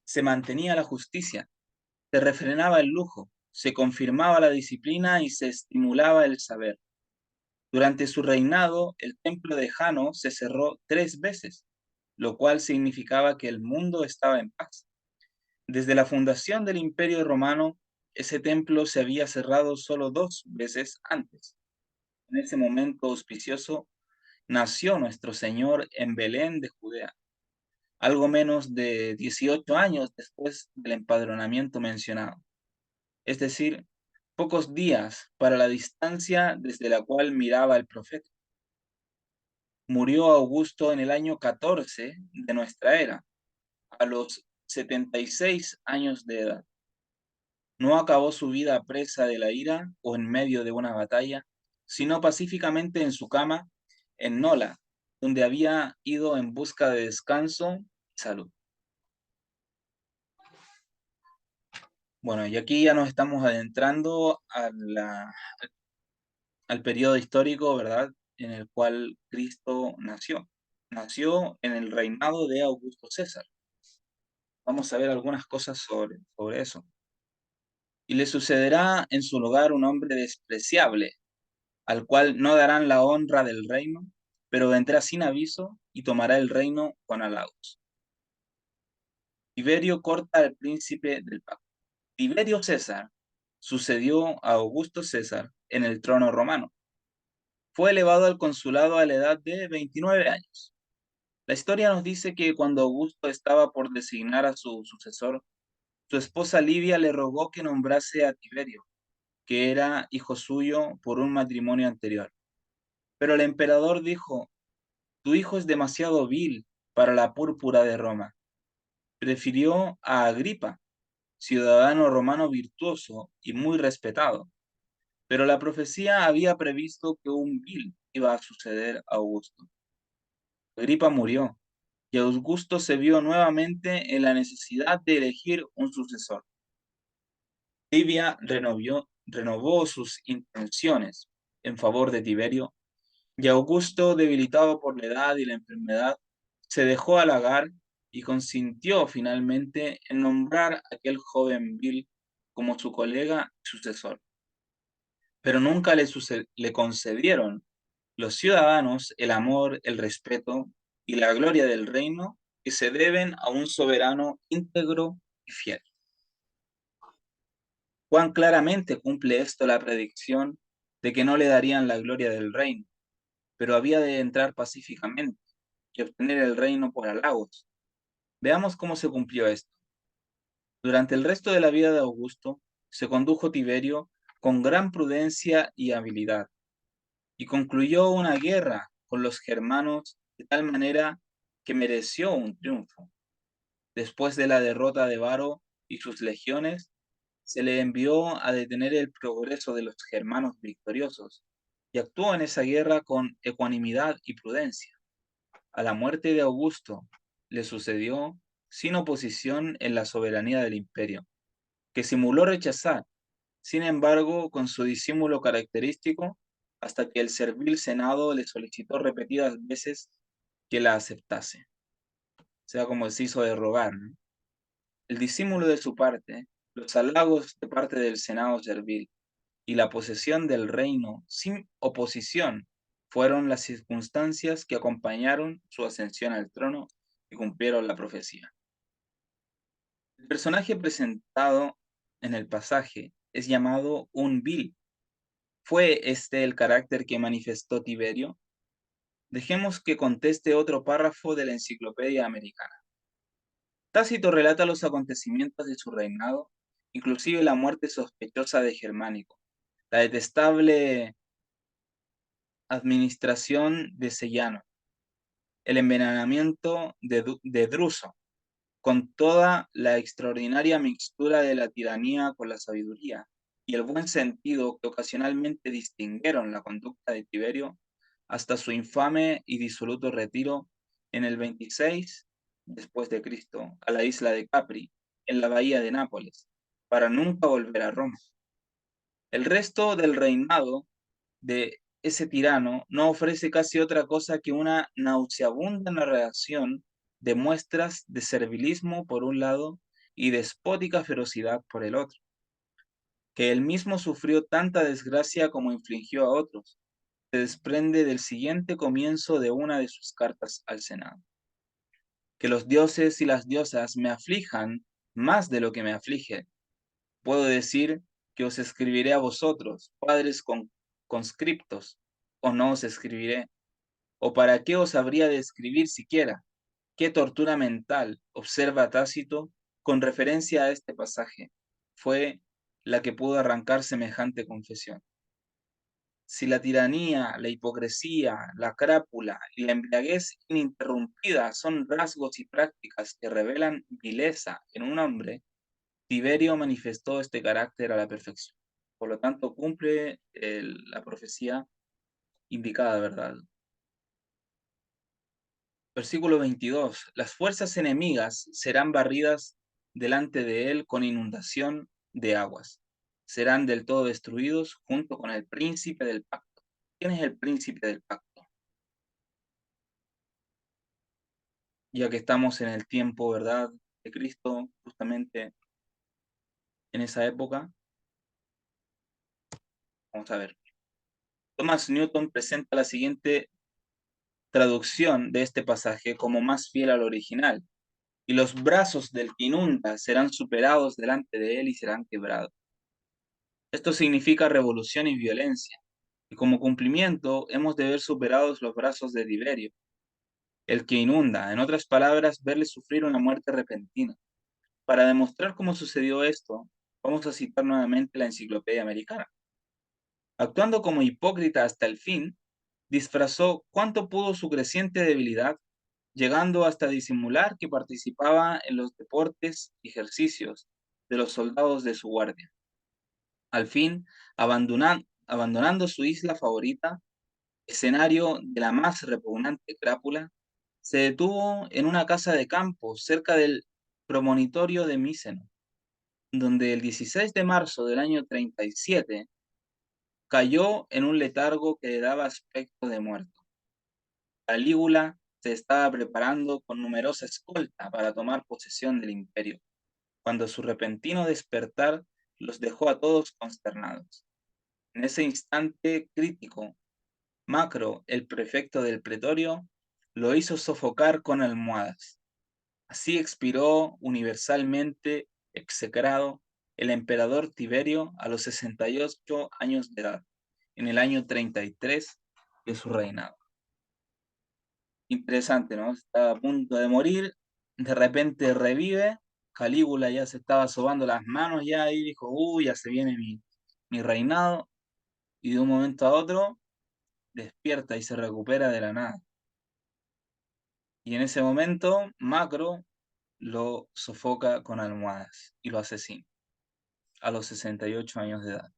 se mantenía la justicia, se refrenaba el lujo, se confirmaba la disciplina y se estimulaba el saber. Durante su reinado, el templo de Jano se cerró 3 veces, lo cual significaba que el mundo estaba en paz. Desde la fundación del Imperio Romano, ese templo se había cerrado solo 2 veces antes. En ese momento auspicioso nació nuestro Señor en Belén de Judea, algo menos de 18 años después del empadronamiento mencionado, es decir, pocos días para la distancia desde la cual miraba el profeta. Murió Augusto en el año 14 de nuestra era, a los 76 años de edad. No acabó su vida presa de la ira o en medio de una batalla, sino pacíficamente en su cama en Nola, donde había ido en busca de descanso y salud. Bueno, y aquí ya nos estamos adentrando al periodo histórico, ¿verdad?, en el cual Cristo nació. Nació en el reinado de Augusto César. Vamos a ver algunas cosas sobre eso. Y le sucederá en su lugar un hombre despreciable, al cual no darán la honra del reino, pero vendrá sin aviso y tomará el reino con halagos. Tiberio corta al príncipe del pacto. Tiberio César sucedió a Augusto César en el trono romano. Fue elevado al consulado a la edad de 29 años. La historia nos dice que cuando Augusto estaba por designar a su sucesor, su esposa Livia le rogó que nombrase a Tiberio, que era hijo suyo por un matrimonio anterior. Pero el emperador dijo: tu hijo es demasiado vil para la púrpura de Roma. Prefirió a Agripa, ciudadano romano virtuoso y muy respetado. Pero la profecía había previsto que un vil iba a suceder a Augusto. Agripa murió, y Augusto se vio nuevamente en la necesidad de elegir un sucesor. Livia renovó sus intenciones en favor de Tiberio, y Augusto, debilitado por la edad y la enfermedad, se dejó halagar y consintió finalmente en nombrar a aquel joven vil como su colega y sucesor. Pero nunca le concedieron los ciudadanos el amor, el respeto y la gloria del reino que se deben a un soberano íntegro y fiel. Cuán claramente cumple esto la predicción de que no le darían la gloria del reino, pero había de entrar pacíficamente y obtener el reino por halagos. Veamos cómo se cumplió esto. Durante el resto de la vida de Augusto, se condujo Tiberio con gran prudencia y habilidad, y concluyó una guerra con los germanos de tal manera que mereció un triunfo. Después de la derrota de Varo y sus legiones, se le envió a detener el progreso de los germanos victoriosos, y actuó en esa guerra con ecuanimidad y prudencia. A la muerte de Augusto le sucedió sin oposición en la soberanía del imperio, que simuló rechazar, sin embargo, con su disimulo característico, hasta que el servil Senado le solicitó repetidas veces que la aceptase. O sea, como se hizo de rogar, ¿no? El disimulo de su parte, los halagos de parte del Senado servil y la posesión del reino sin oposición fueron las circunstancias que acompañaron su ascensión al trono y cumplieron la profecía. El personaje presentado en el pasaje es llamado un vil. ¿Fue este el carácter que manifestó Tiberio? Dejemos que conteste otro párrafo de la Enciclopedia Americana. Tácito relata los acontecimientos de su reinado, inclusive la muerte sospechosa de Germánico, la detestable administración de Sellano, el envenenamiento de Druso, con toda la extraordinaria mixtura de la tiranía con la sabiduría y el buen sentido que ocasionalmente distinguieron la conducta de Tiberio hasta su infame y disoluto retiro en el 26 después de Cristo a la isla de Capri, en la bahía de Nápoles, para nunca volver a Roma. El resto del reinado de ese tirano no ofrece casi otra cosa que una nauseabunda narración de muestras de servilismo por un lado y despótica ferocidad por el otro, que él mismo sufrió tanta desgracia como infligió a otros. Se desprende del siguiente comienzo de una de sus cartas al Senado. Que los dioses y las diosas me aflijan más de lo que me aflige. Puedo decir que os escribiré a vosotros, padres conscriptos, o no os escribiré. ¿O para qué os habría de escribir siquiera? ¿Qué tortura mental observa Tácito con referencia a este pasaje? Fue la que pudo arrancar semejante confesión. Si la tiranía, la hipocresía, la crápula y la embriaguez ininterrumpida son rasgos y prácticas que revelan vileza en un hombre, Tiberio manifestó este carácter a la perfección. Por lo tanto, cumple la profecía indicada, ¿verdad? Versículo 22. Las fuerzas enemigas serán barridas delante de él con inundación de aguas. Serán del todo destruidos junto con el príncipe del pacto. ¿Quién es el príncipe del pacto? Ya que estamos en el tiempo, ¿verdad?, de Cristo, justamente en esa época. Vamos a ver. Thomas Newton presenta la siguiente traducción de este pasaje como más fiel al original. Y los brazos del que inunda serán superados delante de él y serán quebrados. Esto significa revolución y violencia, y como cumplimiento hemos de ver superados los brazos de Tiberio, el que inunda, en otras palabras, verle sufrir una muerte repentina. Para demostrar cómo sucedió esto, vamos a citar nuevamente la Enciclopedia Americana. Actuando como hipócrita hasta el fin, disfrazó cuánto pudo su creciente debilidad, llegando hasta disimular que participaba en los deportes y ejercicios de los soldados de su guardia. Al fin, abandonando su isla favorita, escenario de la más repugnante crápula, se detuvo en una casa de campo cerca del promontorio de Míceno, donde el 16 de marzo del año 37 cayó en un letargo que le daba aspecto de muerto. Calígula se estaba preparando con numerosa escolta para tomar posesión del imperio, cuando su repentino despertar los dejó a todos consternados. En ese instante crítico, Macro, el prefecto del pretorio, lo hizo sofocar con almohadas. Así expiró universalmente execrado el emperador Tiberio a los 68 años de edad, en el año 33 de su reinado. Interesante, ¿no? Estaba a punto de morir, de repente revive, Calígula ya se estaba sobando las manos ya y dijo, uy, ya se viene mi reinado, y de un momento a otro despierta y se recupera de la nada. Y en ese momento Macro lo sofoca con almohadas y lo asesina a los 68 años de edad.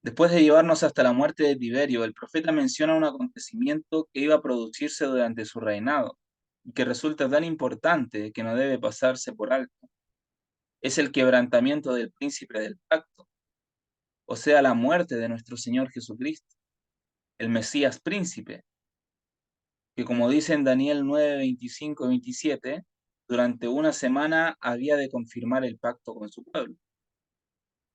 Después de llevarnos hasta la muerte de Tiberio, el profeta menciona un acontecimiento que iba a producirse durante su reinado y que resulta tan importante que no debe pasarse por alto. Es el quebrantamiento del príncipe del pacto, o sea, la muerte de nuestro Señor Jesucristo, el Mesías príncipe, que como dice en Daniel 9, 25 y 27, durante una semana había de confirmar el pacto con su pueblo.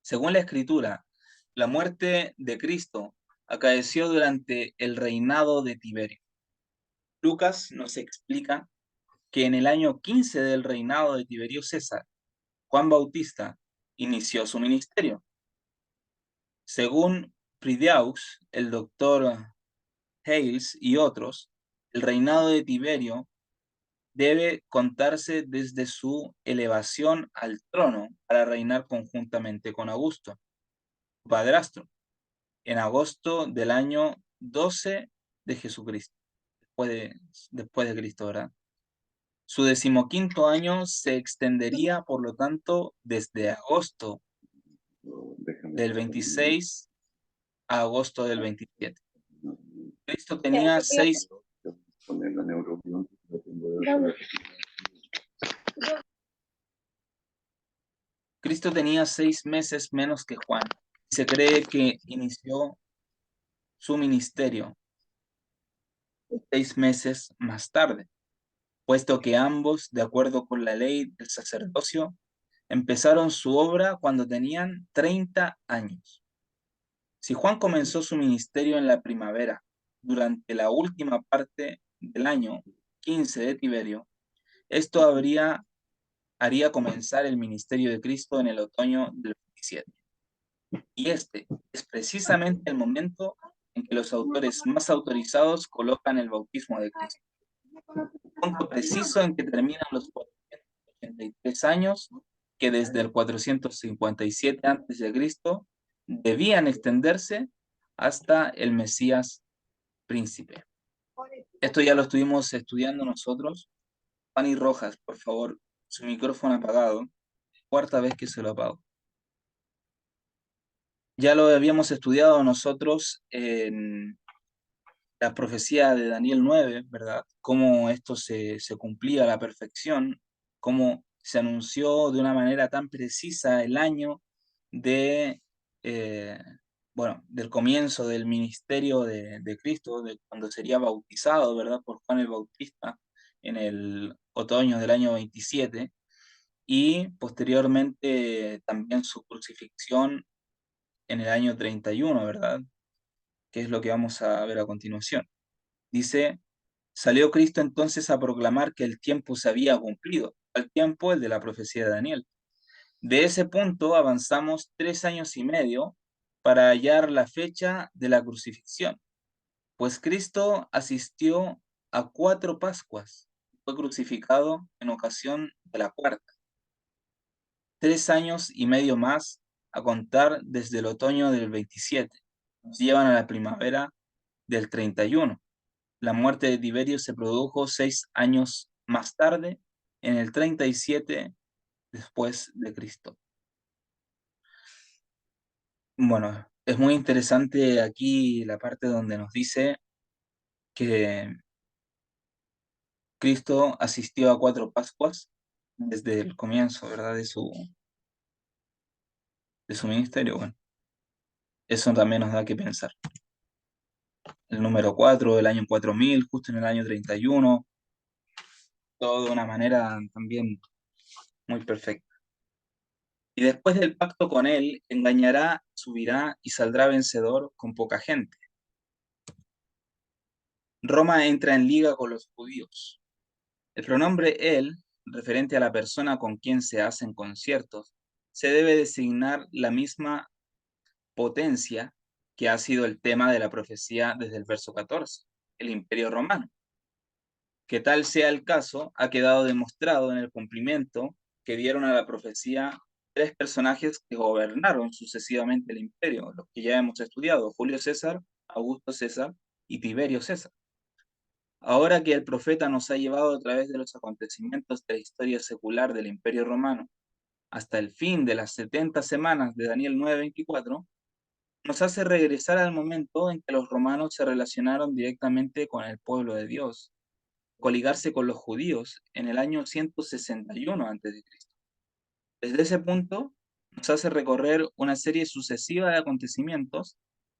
Según la Escritura, la muerte de Cristo acaeció durante el reinado de Tiberio. Lucas nos explica que en el año 15 del reinado de Tiberio César, Juan Bautista inició su ministerio. Según Prideaux, el doctor Hales y otros, el reinado de Tiberio debe contarse desde su elevación al trono para reinar conjuntamente con Augusto, su padrastro, en agosto del año 12 de Jesucristo, después de Cristo, ¿verdad? Su 15º año se extendería, por lo tanto, desde agosto del 26 a agosto del 27. Cristo tenía seis, Cristo tenía 6 meses menos que Juan. Se cree que inició su ministerio 6 meses más tarde, puesto que ambos, de acuerdo con la ley del sacerdocio, empezaron su obra cuando tenían 30 años. Si Juan comenzó su ministerio en la primavera, durante la última parte del año 15 de Tiberio, esto haría comenzar el ministerio de Cristo en el otoño del 27. Y este es precisamente el momento en que los autores más autorizados colocan el bautismo de Cristo. El punto preciso en que terminan los 483 años que desde el 457 a.C. debían extenderse hasta el Mesías príncipe. Esto ya lo estuvimos estudiando nosotros. Fanny Rojas, por favor, su micrófono apagado. Cuarta vez que se lo apago. Ya lo habíamos estudiado nosotros en la profecía de Daniel 9, ¿verdad? Cómo esto se cumplía a la perfección, cómo se anunció de una manera tan precisa el año de, eh, del comienzo del ministerio de Cristo, de cuando sería bautizado, ¿verdad? Por Juan el Bautista en el otoño del año 27, y posteriormente también su crucifixión en el año 31, ¿verdad? Que es lo que vamos a ver a continuación. Dice, salió Cristo entonces a proclamar que el tiempo se había cumplido, al tiempo el de la profecía de Daniel. De ese punto avanzamos 3 años y medio para hallar la fecha de la crucifixión, pues Cristo asistió a 4 Pascuas, fue crucificado en ocasión de la cuarta. 3 años y medio más a contar desde el otoño del 27, nos llevan a la primavera del 31. La muerte de Tiberio se produjo 6 años más tarde, en el 37 después de Cristo. Bueno, es muy interesante aquí la parte donde nos dice que Cristo asistió a 4 Pascuas desde el comienzo, ¿verdad? De su ministerio. Bueno, eso también nos da que pensar. El número 4, el año 4000, justo en el año 31, todo de una manera también muy perfecta. Y después del pacto con él, engañará, subirá y saldrá vencedor con poca gente. Roma entra en liga con los judíos. El pronombre él, referente a la persona con quien se hacen conciertos, se debe designar la misma potencia que ha sido el tema de la profecía desde el verso 14, el Imperio Romano. Que tal sea el caso, ha quedado demostrado en el cumplimiento que dieron a la profecía 3 personajes que gobernaron sucesivamente el imperio, los que ya hemos estudiado: Julio César, Augusto César y Tiberio César. Ahora que el profeta nos ha llevado a través de los acontecimientos de la historia secular del Imperio Romano hasta el fin de las 70 semanas de Daniel 9:24, nos hace regresar al momento en que los romanos se relacionaron directamente con el pueblo de Dios, coligarse con los judíos en el año 161 a.C. Desde ese punto, nos hace recorrer una serie sucesiva de acontecimientos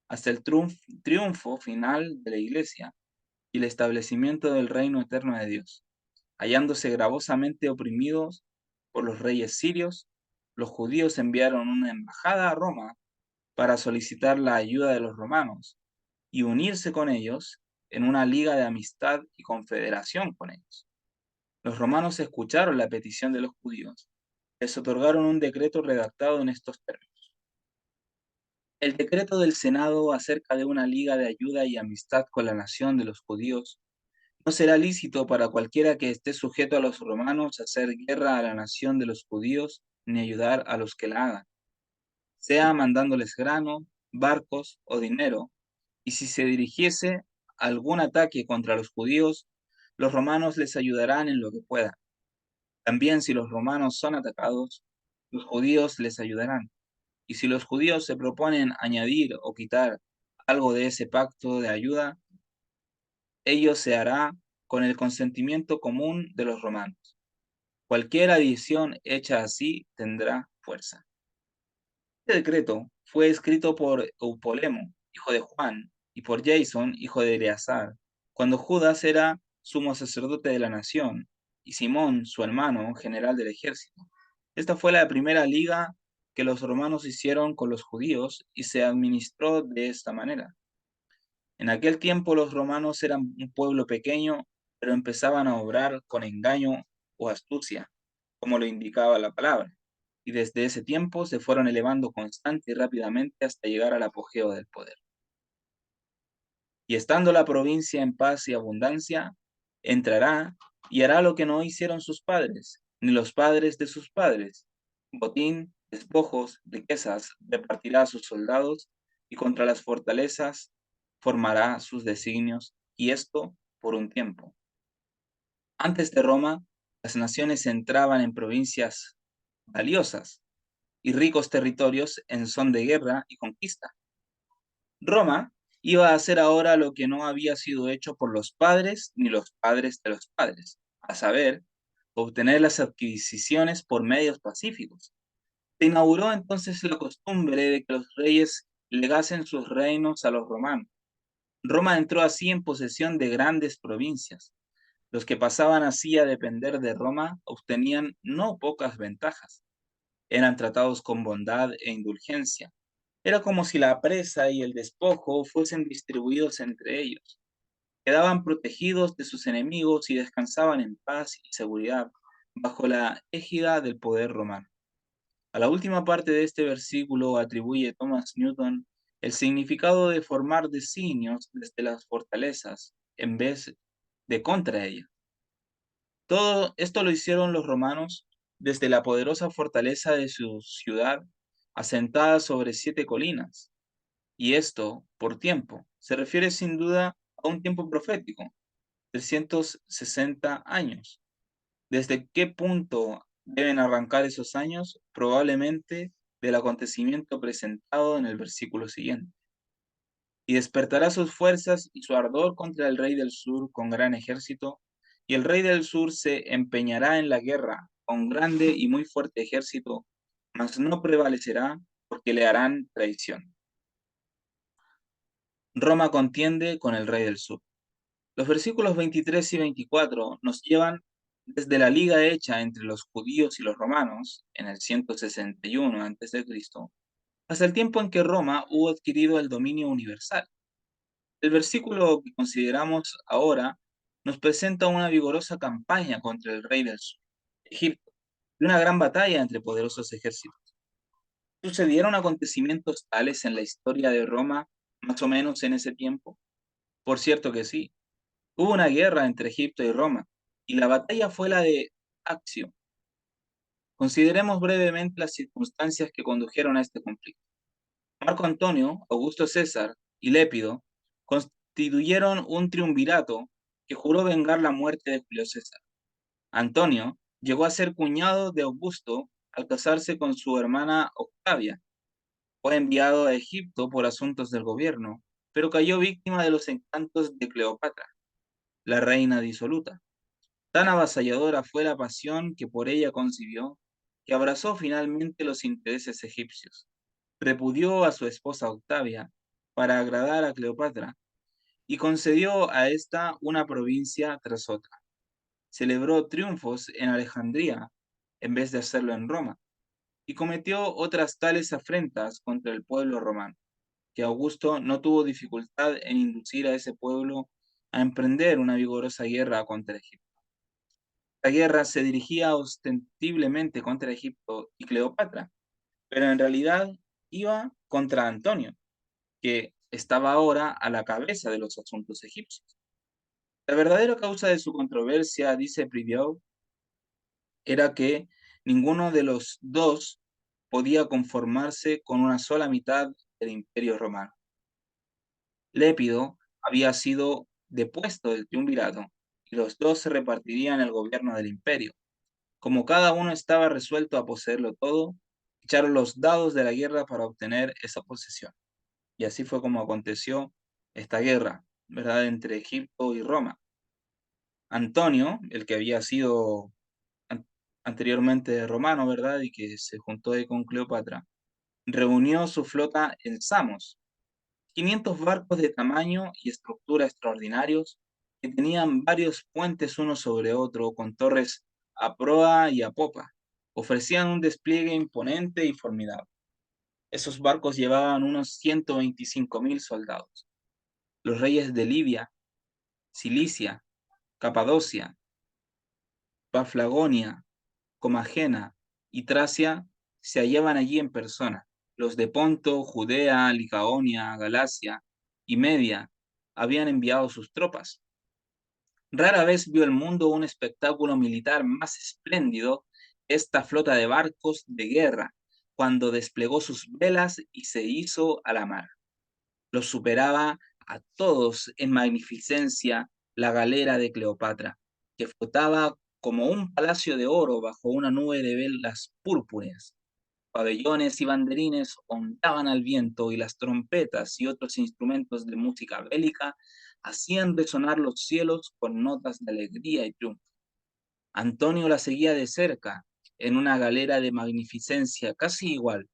hasta el triunfo final de la Iglesia y el establecimiento del reino eterno de Dios. Hallándose gravosamente oprimidos por los reyes sirios, los judíos enviaron una embajada a Roma para solicitar la ayuda de los romanos y unirse con ellos en una liga de amistad y confederación con ellos. Los romanos escucharon la petición de los judíos, les otorgaron un decreto redactado en estos términos. El decreto del Senado acerca de una liga de ayuda y amistad con la nación de los judíos: no será lícito para cualquiera que esté sujeto a los romanos hacer guerra a la nación de los judíos, ni ayudar a los que la hagan, sea mandándoles grano, barcos o dinero, y si se dirigiese algún ataque contra los judíos, los romanos les ayudarán en lo que puedan. También si los romanos son atacados, los judíos les ayudarán. Y si los judíos se proponen añadir o quitar algo de ese pacto de ayuda, ello se hará con el consentimiento común de los romanos. Cualquier adición hecha así tendrá fuerza. Este decreto fue escrito por Eupolemo, hijo de Juan, y por Jason, hijo de Eleazar, cuando Judas era sumo sacerdote de la nación, y Simón, su hermano, general del ejército. Esta fue la primera liga que los romanos hicieron con los judíos y se administró de esta manera. En aquel tiempo los romanos eran un pueblo pequeño, pero empezaban a obrar con engaño o astucia, como lo indicaba la palabra, y desde ese tiempo se fueron elevando constante y rápidamente hasta llegar al apogeo del poder. Y estando la provincia en paz y abundancia, entrará y hará lo que no hicieron sus padres, ni los padres de sus padres: botín, despojos, riquezas, repartirá a sus soldados, y contra las fortalezas formará sus designios, y esto por un tiempo. Antes de Roma, las naciones entraban en provincias valiosas y ricos territorios en son de guerra y conquista. Roma iba a hacer ahora lo que no había sido hecho por los padres ni los padres de los padres, a saber, obtener las adquisiciones por medios pacíficos. Se inauguró entonces la costumbre de que los reyes legasen sus reinos a los romanos. Roma entró así en posesión de grandes provincias. Los que pasaban así a depender de Roma obtenían no pocas ventajas. Eran tratados con bondad e indulgencia. Era como si la presa y el despojo fuesen distribuidos entre ellos. Quedaban protegidos de sus enemigos y descansaban en paz y seguridad bajo la égida del poder romano. A la última parte de este versículo atribuye Thomas Newton el significado de formar designios desde las fortalezas en vez de contra ellas. Todo esto lo hicieron los romanos desde la poderosa fortaleza de su ciudad, asentada sobre 7 colinas. Y esto, por tiempo, se refiere sin duda a un tiempo profético, 360 años. ¿Desde qué punto deben arrancar esos años? Probablemente del acontecimiento presentado en el versículo siguiente. Y despertará sus fuerzas y su ardor contra el rey del sur con gran ejército, Y el rey del sur se empeñará en la guerra con grande y muy fuerte ejército, mas no prevalecerá porque le harán traición. Roma contiende con el rey del sur. Los versículos 23 y 24 nos llevan desde la liga hecha entre los judíos y los romanos en el 161 a.C., hasta el tiempo en que Roma hubo adquirido el dominio universal. El versículo que consideramos ahora nos presenta una vigorosa campaña contra el rey del sur, Egipto, y una gran batalla entre poderosos ejércitos. ¿Sucedieron acontecimientos tales en la historia de Roma más o menos en ese tiempo? Por cierto que sí. Hubo una guerra entre Egipto y Roma, y la batalla fue la de Accio. Consideremos brevemente las circunstancias que condujeron a este conflicto. Marco Antonio, Augusto César y Lépido constituyeron un triunvirato que juró vengar la muerte de Julio César. Antonio llegó a ser cuñado de Augusto al casarse con su hermana Octavia. Fue enviado a Egipto por asuntos del gobierno, pero cayó víctima de los encantos de Cleopatra, la reina disoluta. Tan avasalladora fue la pasión que por ella concibió, que abrazó finalmente los intereses egipcios. Repudió a su esposa Octavia para agradar a Cleopatra y concedió a esta una provincia tras otra. Celebró triunfos en Alejandría en vez de hacerlo en Roma y cometió otras tales afrentas contra el pueblo romano, que Augusto no tuvo dificultad en inducir a ese pueblo a emprender una vigorosa guerra contra Egipto. La guerra se dirigía ostensiblemente contra Egipto y Cleopatra, pero en realidad iba contra Antonio, que estaba ahora a la cabeza de los asuntos egipcios. La verdadera causa de su controversia, dice Prideaux, era que ninguno de los dos podía conformarse con una sola mitad del imperio romano. Lépido había sido depuesto del triunvirato y los dos se repartirían el gobierno del imperio. Como cada uno estaba resuelto a poseerlo todo, echaron los dados de la guerra para obtener esa posesión. Y así fue como aconteció esta guerra, ¿verdad?, entre Egipto y Roma. Antonio, el que había sido an- anteriormente romano, ¿verdad?, y que se juntó ahí con Cleopatra, reunió su flota en Samos, 500 barcos de tamaño y estructura extraordinarios que tenían varios puentes uno sobre otro con torres a proa y a popa. Ofrecían un despliegue imponente y formidable. Esos barcos llevaban unos 125.000 soldados. Los reyes de Libia, Cilicia, Capadocia, Paflagonia, Comagena y Tracia se hallaban allí en persona. Los de Ponto, Judea, Licaonia, Galacia y Media habían enviado sus tropas. Rara vez vio el mundo un espectáculo militar más espléndido que esta flota de barcos de guerra, cuando desplegó sus velas y se hizo a la mar. Los superaba a todos en magnificencia la galera de Cleopatra, que flotaba como un palacio de oro bajo una nube de velas púrpuras. Pabellones y banderines ondaban al viento y las trompetas y otros instrumentos de música bélica hacían resonar los cielos con notas de alegría y triunfo. Antonio la seguía de cerca en una galera de magnificencia casi igual.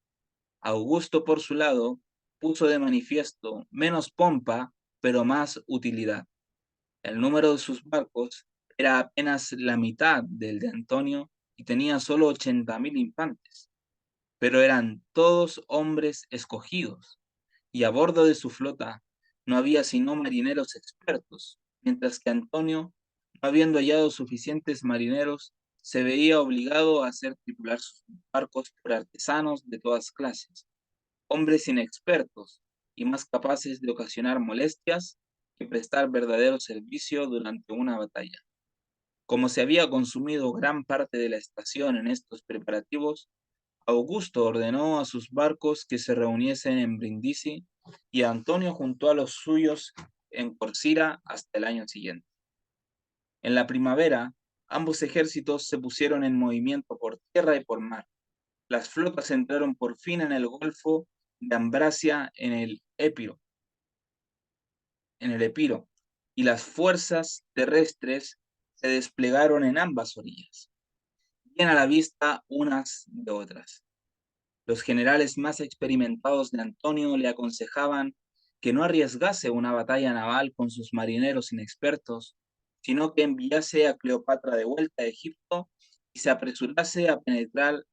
Augusto, por su lado, puso de manifiesto menos pompa, pero más utilidad. El número de sus barcos era apenas la mitad del de Antonio y tenía solo 80.000 infantes, pero eran todos hombres escogidos, y a bordo de su flota no había sino marineros expertos, mientras que Antonio, no habiendo hallado suficientes marineros, se veía obligado a hacer tripular sus barcos por artesanos de todas clases, hombres inexpertos y más capaces de ocasionar molestias que prestar verdadero servicio durante una batalla. Como se había consumido gran parte de la estación en estos preparativos, Augusto ordenó a sus barcos que se reuniesen en Brindisi y Antonio juntó a los suyos en Corcira hasta el año siguiente. En la primavera, ambos ejércitos se pusieron en movimiento por tierra y por mar. Las flotas entraron por fin en el Golfo de Ambracia en el Epiro, y las fuerzas terrestres se desplegaron en ambas orillas, bien a la vista unas de otras. Los generales más experimentados de Antonio le aconsejaban que no arriesgase una batalla naval con sus marineros inexpertos, sino que enviase a Cleopatra de vuelta a Egipto y se apresurase a penetrar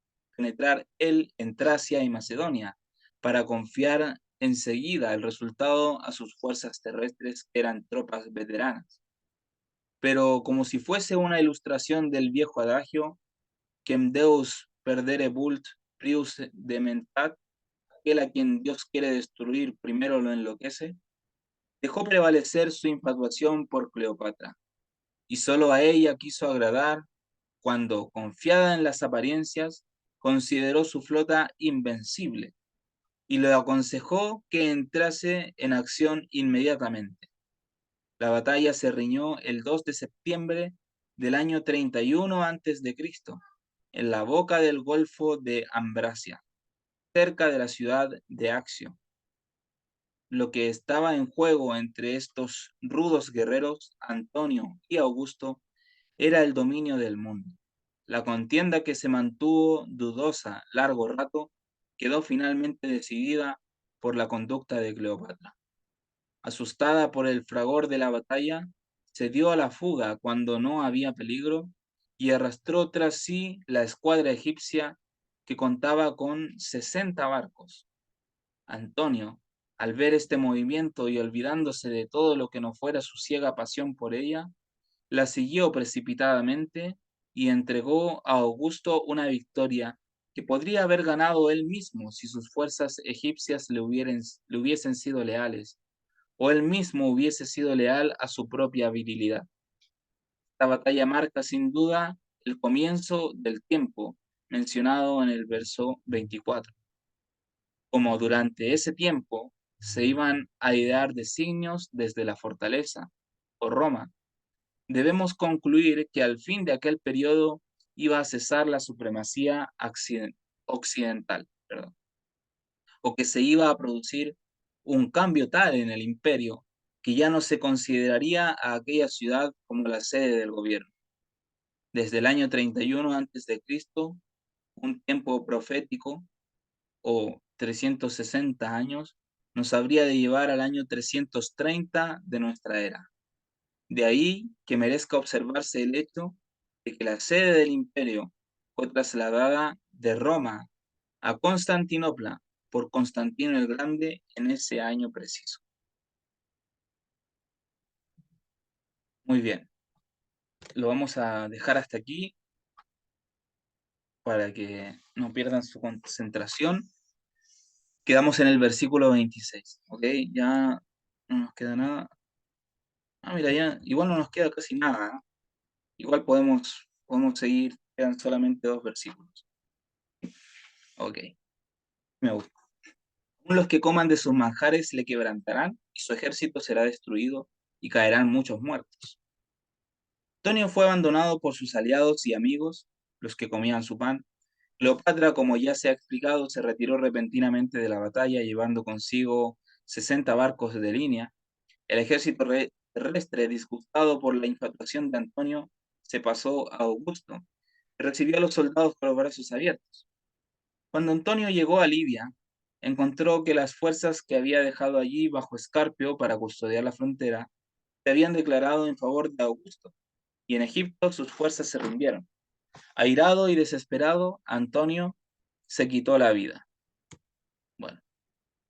él en Tracia y Macedonia, para confiar enseguida el resultado a sus fuerzas terrestres, que eran tropas veteranas. Pero como si fuese una ilustración del viejo adagio, quem Deus perdere vult, prius dementat, aquel a quien Dios quiere destruir primero lo enloquece, dejó prevalecer su infatuación por Cleopatra, y solo a ella quiso agradar cuando, confiada en las apariencias, consideró su flota invencible y le aconsejó que entrase en acción inmediatamente. La batalla se riñó el 2 de septiembre del año 31 a.C., en la boca del Golfo de Ambracia, cerca de la ciudad de Accio. Lo que estaba en juego entre estos rudos guerreros, Antonio y Augusto, era el dominio del mundo. La contienda, que se mantuvo dudosa largo rato, quedó finalmente decidida por la conducta de Cleopatra. Asustada por el fragor de la batalla, se dio a la fuga cuando no había peligro y arrastró tras sí la escuadra egipcia, que contaba con 60 barcos. Antonio, al ver este movimiento y olvidándose de todo lo que no fuera su ciega pasión por ella, la siguió precipitadamente y entregó a Augusto una victoria que podría haber ganado él mismo si sus fuerzas egipcias le hubiesen sido leales, o él mismo hubiese sido leal a su propia virilidad. Esta batalla marca sin duda el comienzo del tiempo mencionado en el verso 24. Como durante ese tiempo se iban a idear designios desde la fortaleza o Roma, debemos concluir que al fin de aquel periodo iba a cesar la supremacía occidental, o que se iba a producir un cambio tal en el imperio que ya no se consideraría a aquella ciudad como la sede del gobierno. Desde el año 31 a.C., un tiempo profético, o 360 años, nos habría de llevar al año 330 de nuestra era. De ahí que merezca observarse el hecho de que la sede del imperio fue trasladada de Roma a Constantinopla por Constantino el Grande en ese año preciso. Muy bien, lo vamos a dejar hasta aquí para que no pierdan su concentración. Quedamos en el versículo 26, ¿ok? Ya no nos queda nada. Mira, ya igual no nos queda casi nada, ¿eh? Igual podemos seguir, quedan solamente 2 versículos. Ok, me gusta. Aún los que coman de sus manjares le quebrantarán, y su ejército será destruido, y caerán muchos muertos. Antonio fue abandonado por sus aliados y amigos, los que comían su pan. Cleopatra, como ya se ha explicado, se retiró repentinamente de la batalla, llevando consigo 60 barcos de línea. El ejército terrestre, disgustado por la infatuación de Antonio, se pasó a Augusto, que recibió a los soldados con los brazos abiertos. Cuando Antonio llegó a Libia, encontró que las fuerzas que había dejado allí bajo Escarpio para custodiar la frontera se habían declarado en favor de Augusto, y en Egipto sus fuerzas se rindieron. Airado y desesperado, Antonio se quitó la vida. Bueno,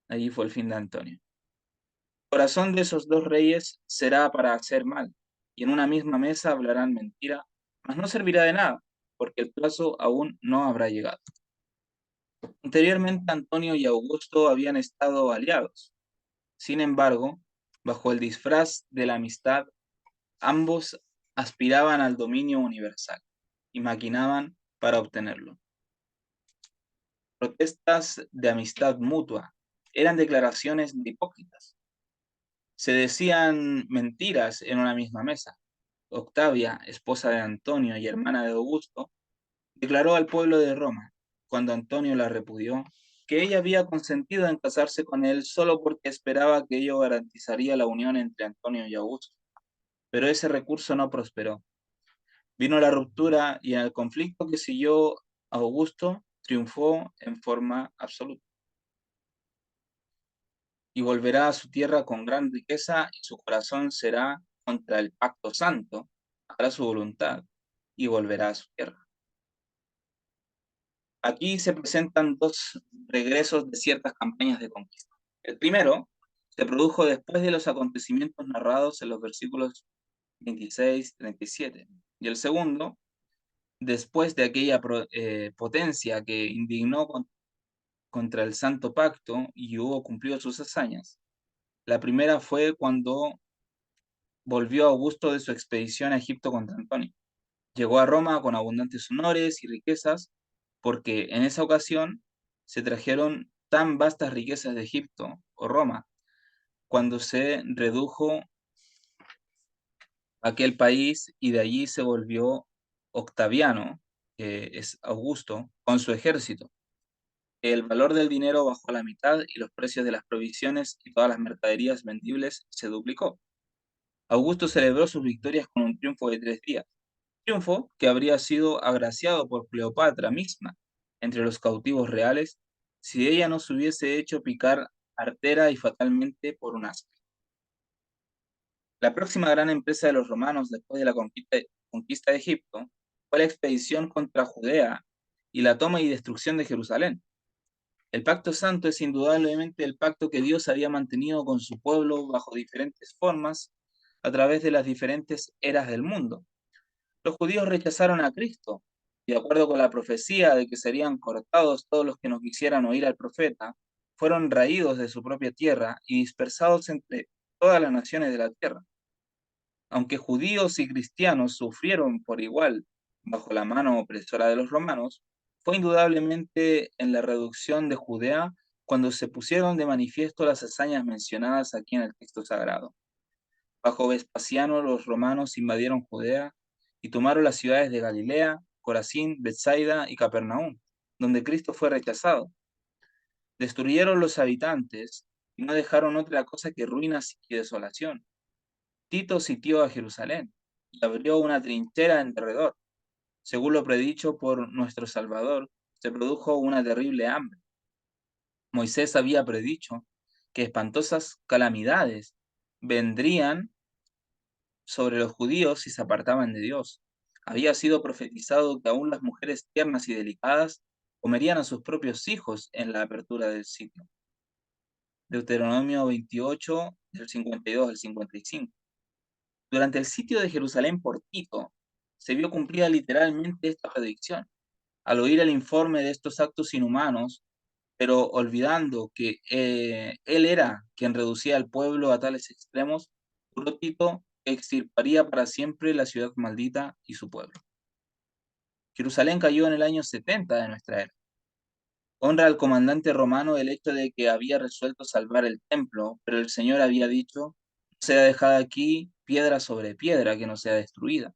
allí fue el fin de Antonio. El corazón de esos dos reyes será para hacer mal, y en una misma mesa hablarán mentira, mas no servirá de nada, porque el plazo aún no habrá llegado. Anteriormente, Antonio y Augusto habían estado aliados. Sin embargo, bajo el disfraz de la amistad, ambos aspiraban al dominio universal y maquinaban para obtenerlo. Protestas de amistad mutua eran declaraciones de hipócritas. Se decían mentiras en una misma mesa. Octavia, esposa de Antonio y hermana de Augusto, declaró al pueblo de Roma, cuando Antonio la repudió, que ella había consentido en casarse con él solo porque esperaba que ello garantizaría la unión entre Antonio y Augusto. Pero ese recurso no prosperó. Vino la ruptura y en el conflicto que siguió, Augusto triunfó en forma absoluta y volverá a su tierra con gran riqueza y su corazón será contra el pacto santo, hará su voluntad y volverá a su tierra. Aquí se presentan dos regresos de ciertas campañas de conquista. El primero se produjo después de los acontecimientos narrados en los versículos 26, 37. Y el segundo, después de aquella potencia que indignó contra el Santo Pacto y hubo cumplido sus hazañas. La primera fue cuando volvió Augusto de su expedición a Egipto contra Antonio. Llegó a Roma con abundantes honores y riquezas, porque en esa ocasión se trajeron tan vastas riquezas de Egipto o Roma, cuando se redujo aquel país y de allí se volvió Octaviano, que es Augusto, con su ejército. El valor del dinero bajó a la mitad y los precios de las provisiones y todas las mercaderías vendibles se duplicó. Augusto celebró sus victorias con un triunfo de 3 días, triunfo que habría sido agraciado por Cleopatra misma entre los cautivos reales si ella no se hubiese hecho picar artera y fatalmente por un asp. La próxima gran empresa de los romanos después de la conquista de Egipto fue la expedición contra Judea y la toma y destrucción de Jerusalén. El pacto santo es indudablemente el pacto que Dios había mantenido con su pueblo bajo diferentes formas a través de las diferentes eras del mundo. Los judíos rechazaron a Cristo, y de acuerdo con la profecía de que serían cortados todos los que no quisieran oír al profeta, fueron raídos de su propia tierra y dispersados entre todas las naciones de la tierra. Aunque judíos y cristianos sufrieron por igual bajo la mano opresora de los romanos, fue indudablemente en la reducción de Judea cuando se pusieron de manifiesto las hazañas mencionadas aquí en el texto sagrado. Bajo Vespasiano, los romanos invadieron Judea y tomaron las ciudades de Galilea, Corazín, Betsaida y Capernaum, donde Cristo fue rechazado. Destruyeron los habitantes y no dejaron otra cosa que ruinas y desolación. Tito sitió a Jerusalén y abrió una trinchera en derredor. Según lo predicho por nuestro Salvador, se produjo una terrible hambre. Moisés había predicho que espantosas calamidades vendrían sobre los judíos si se apartaban de Dios. Había sido profetizado que aún las mujeres tiernas y delicadas comerían a sus propios hijos en la apertura del sitio. Deuteronomio 28, del 52 al 55. Durante el sitio de Jerusalén por Tito, se vio cumplida literalmente esta predicción. Al oír el informe de estos actos inhumanos, pero olvidando que él era quien reducía al pueblo a tales extremos, juró Tito que extirparía para siempre la ciudad maldita y su pueblo. Jerusalén cayó en el año 70 de nuestra era. Honra al comandante romano el hecho de que había resuelto salvar el templo, pero el Señor había dicho, no sea dejada aquí piedra sobre piedra que no sea destruida.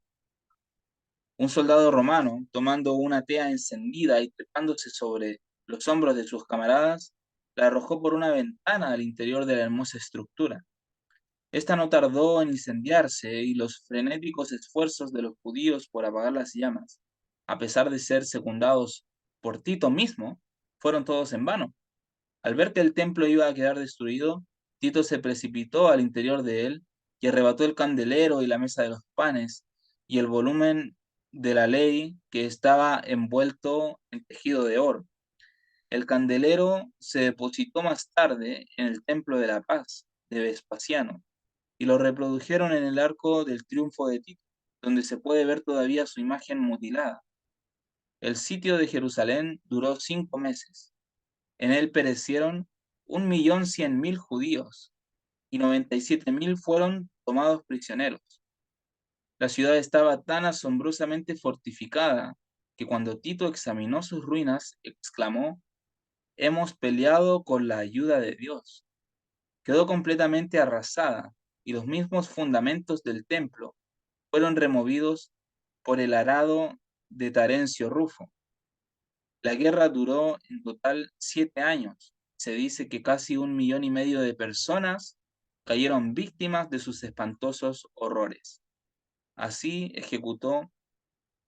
Un soldado romano, tomando una tea encendida y trepándose sobre los hombros de sus camaradas, la arrojó por una ventana al interior de la hermosa estructura. Esta no tardó en incendiarse y los frenéticos esfuerzos de los judíos por apagar las llamas, a pesar de ser secundados por Tito mismo, fueron todos en vano. Al ver que el templo iba a quedar destruido, Tito se precipitó al interior de él y arrebató el candelero y la mesa de los panes y el volumen de la ley que estaba envuelto en tejido de oro. El candelero se depositó más tarde en el Templo de la Paz de Vespasiano y lo reprodujeron en el Arco del Triunfo de Tito, donde se puede ver todavía su imagen mutilada. El sitio de Jerusalén duró 5 meses. En él perecieron 1.100.000 judíos y 97.000 fueron tomados prisioneros. La ciudad estaba tan asombrosamente fortificada que cuando Tito examinó sus ruinas, exclamó, hemos peleado con la ayuda de Dios. Quedó completamente arrasada y los mismos fundamentos del templo fueron removidos por el arado de Tarencio Rufo. La guerra duró en total 7 años. Se dice que casi 1,5 millones de personas cayeron víctimas de sus espantosos horrores. Así ejecutó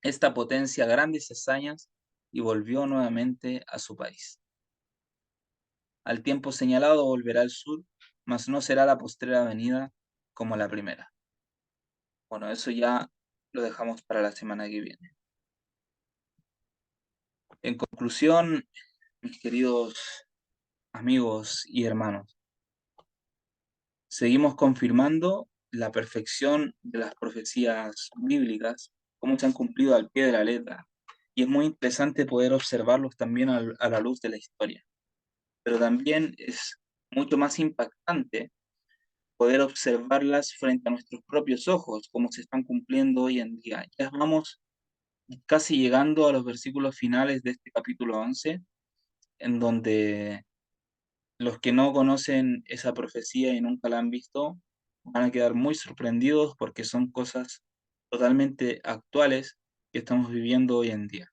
esta potencia grandes hazañas y volvió nuevamente a su país. Al tiempo señalado volverá al sur, mas no será la postrera venida como la primera. Bueno, eso ya lo dejamos para la semana que viene. En conclusión, mis queridos amigos y hermanos, seguimos confirmando la perfección de las profecías bíblicas, cómo se han cumplido al pie de la letra. Y es muy interesante poder observarlos también a la luz de la historia. Pero también es mucho más impactante poder observarlas frente a nuestros propios ojos, cómo se están cumpliendo hoy en día. Ya vamos casi llegando a los versículos finales de este capítulo 11, en donde los que no conocen esa profecía y nunca la han visto van a quedar muy sorprendidos porque son cosas totalmente actuales que estamos viviendo hoy en día.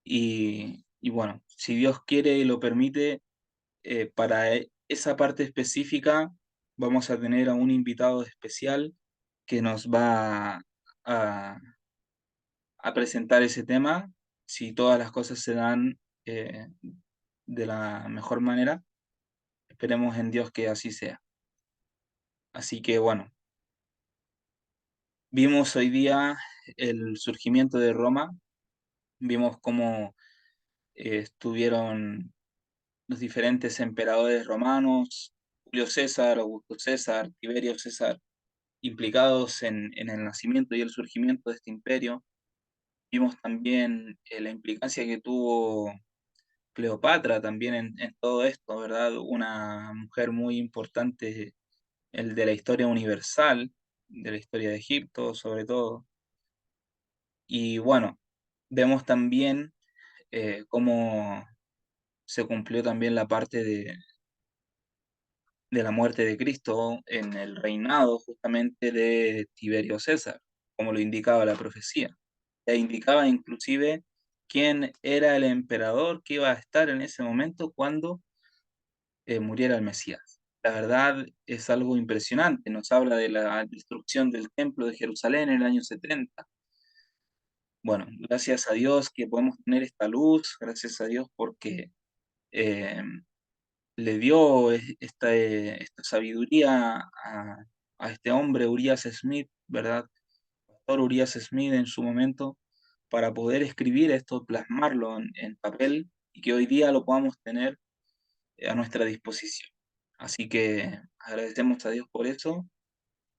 Y bueno, si Dios quiere y lo permite, para esa parte específica vamos a tener a un invitado especial que nos va a, a presentar ese tema, si todas las cosas se dan de la mejor manera. Esperemos en Dios que así sea. Así que bueno, vimos hoy día el surgimiento de Roma, vimos cómo estuvieron los diferentes emperadores romanos, Julio César, Augusto César, Tiberio César, implicados en el nacimiento y el surgimiento de este imperio. Vimos también la implicancia que tuvo Cleopatra también en todo esto, ¿verdad? Una mujer muy importante, el de la historia universal, de la historia de Egipto, sobre todo. Y bueno, vemos también cómo se cumplió también la parte de la muerte de Cristo en el reinado justamente de Tiberio César, como lo indicaba la profecía. E indicaba inclusive quién era el emperador que iba a estar en ese momento cuando muriera el Mesías. La verdad es algo impresionante, nos habla de la destrucción del templo de Jerusalén en el año 70. Bueno, gracias a Dios que podemos tener esta luz, gracias a Dios porque eh, le dio esta sabiduría a este hombre, Urias Smith, ¿verdad? Pastor Urias Smith en su momento, para poder escribir esto, plasmarlo en papel y que hoy día lo podamos tener a nuestra disposición. Así que agradecemos a Dios por eso,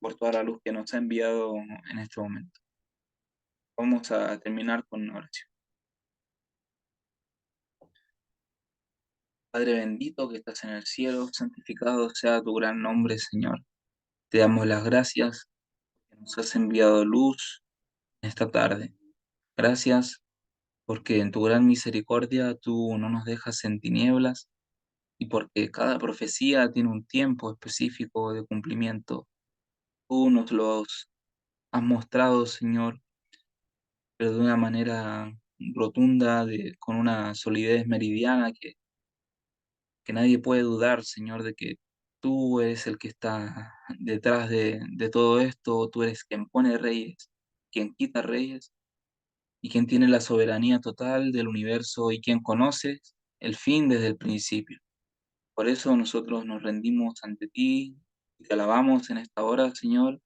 por toda la luz que nos ha enviado en este momento. Vamos a terminar con una oración. Padre bendito que estás en el cielo, santificado sea tu gran nombre, Señor. Te damos las gracias que nos has enviado luz en esta tarde. Gracias porque en tu gran misericordia tú no nos dejas en tinieblas y porque cada profecía tiene un tiempo específico de cumplimiento. Tú nos los has mostrado, Señor, pero de una manera rotunda, con una solidez meridiana que nadie puede dudar, Señor, de que tú eres el que está detrás de todo esto, tú eres quien pone reyes, quien quita reyes y quien tiene la soberanía total del universo y quien conoce el fin desde el principio. Por eso nosotros nos rendimos ante ti y te alabamos en esta hora, Señor,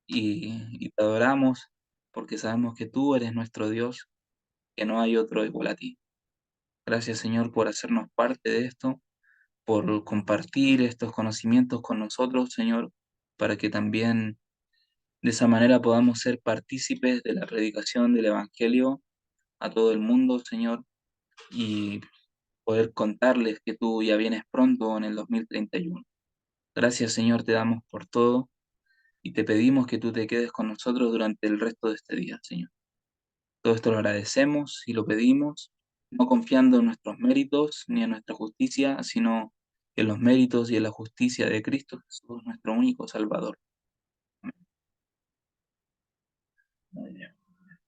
y te adoramos porque sabemos que tú eres nuestro Dios, que no hay otro igual a ti. Gracias, Señor, por hacernos parte de esto, por compartir estos conocimientos con nosotros, Señor, para que también de esa manera podamos ser partícipes de la predicación del Evangelio a todo el mundo, Señor, y poder contarles que tú ya vienes pronto en el 2031. Gracias, Señor, te damos por todo y te pedimos que tú te quedes con nosotros durante el resto de este día, Señor. Todo esto lo agradecemos y lo pedimos, no confiando en nuestros méritos ni en nuestra justicia, sino en los méritos y en la justicia de Cristo Jesús, nuestro único Salvador.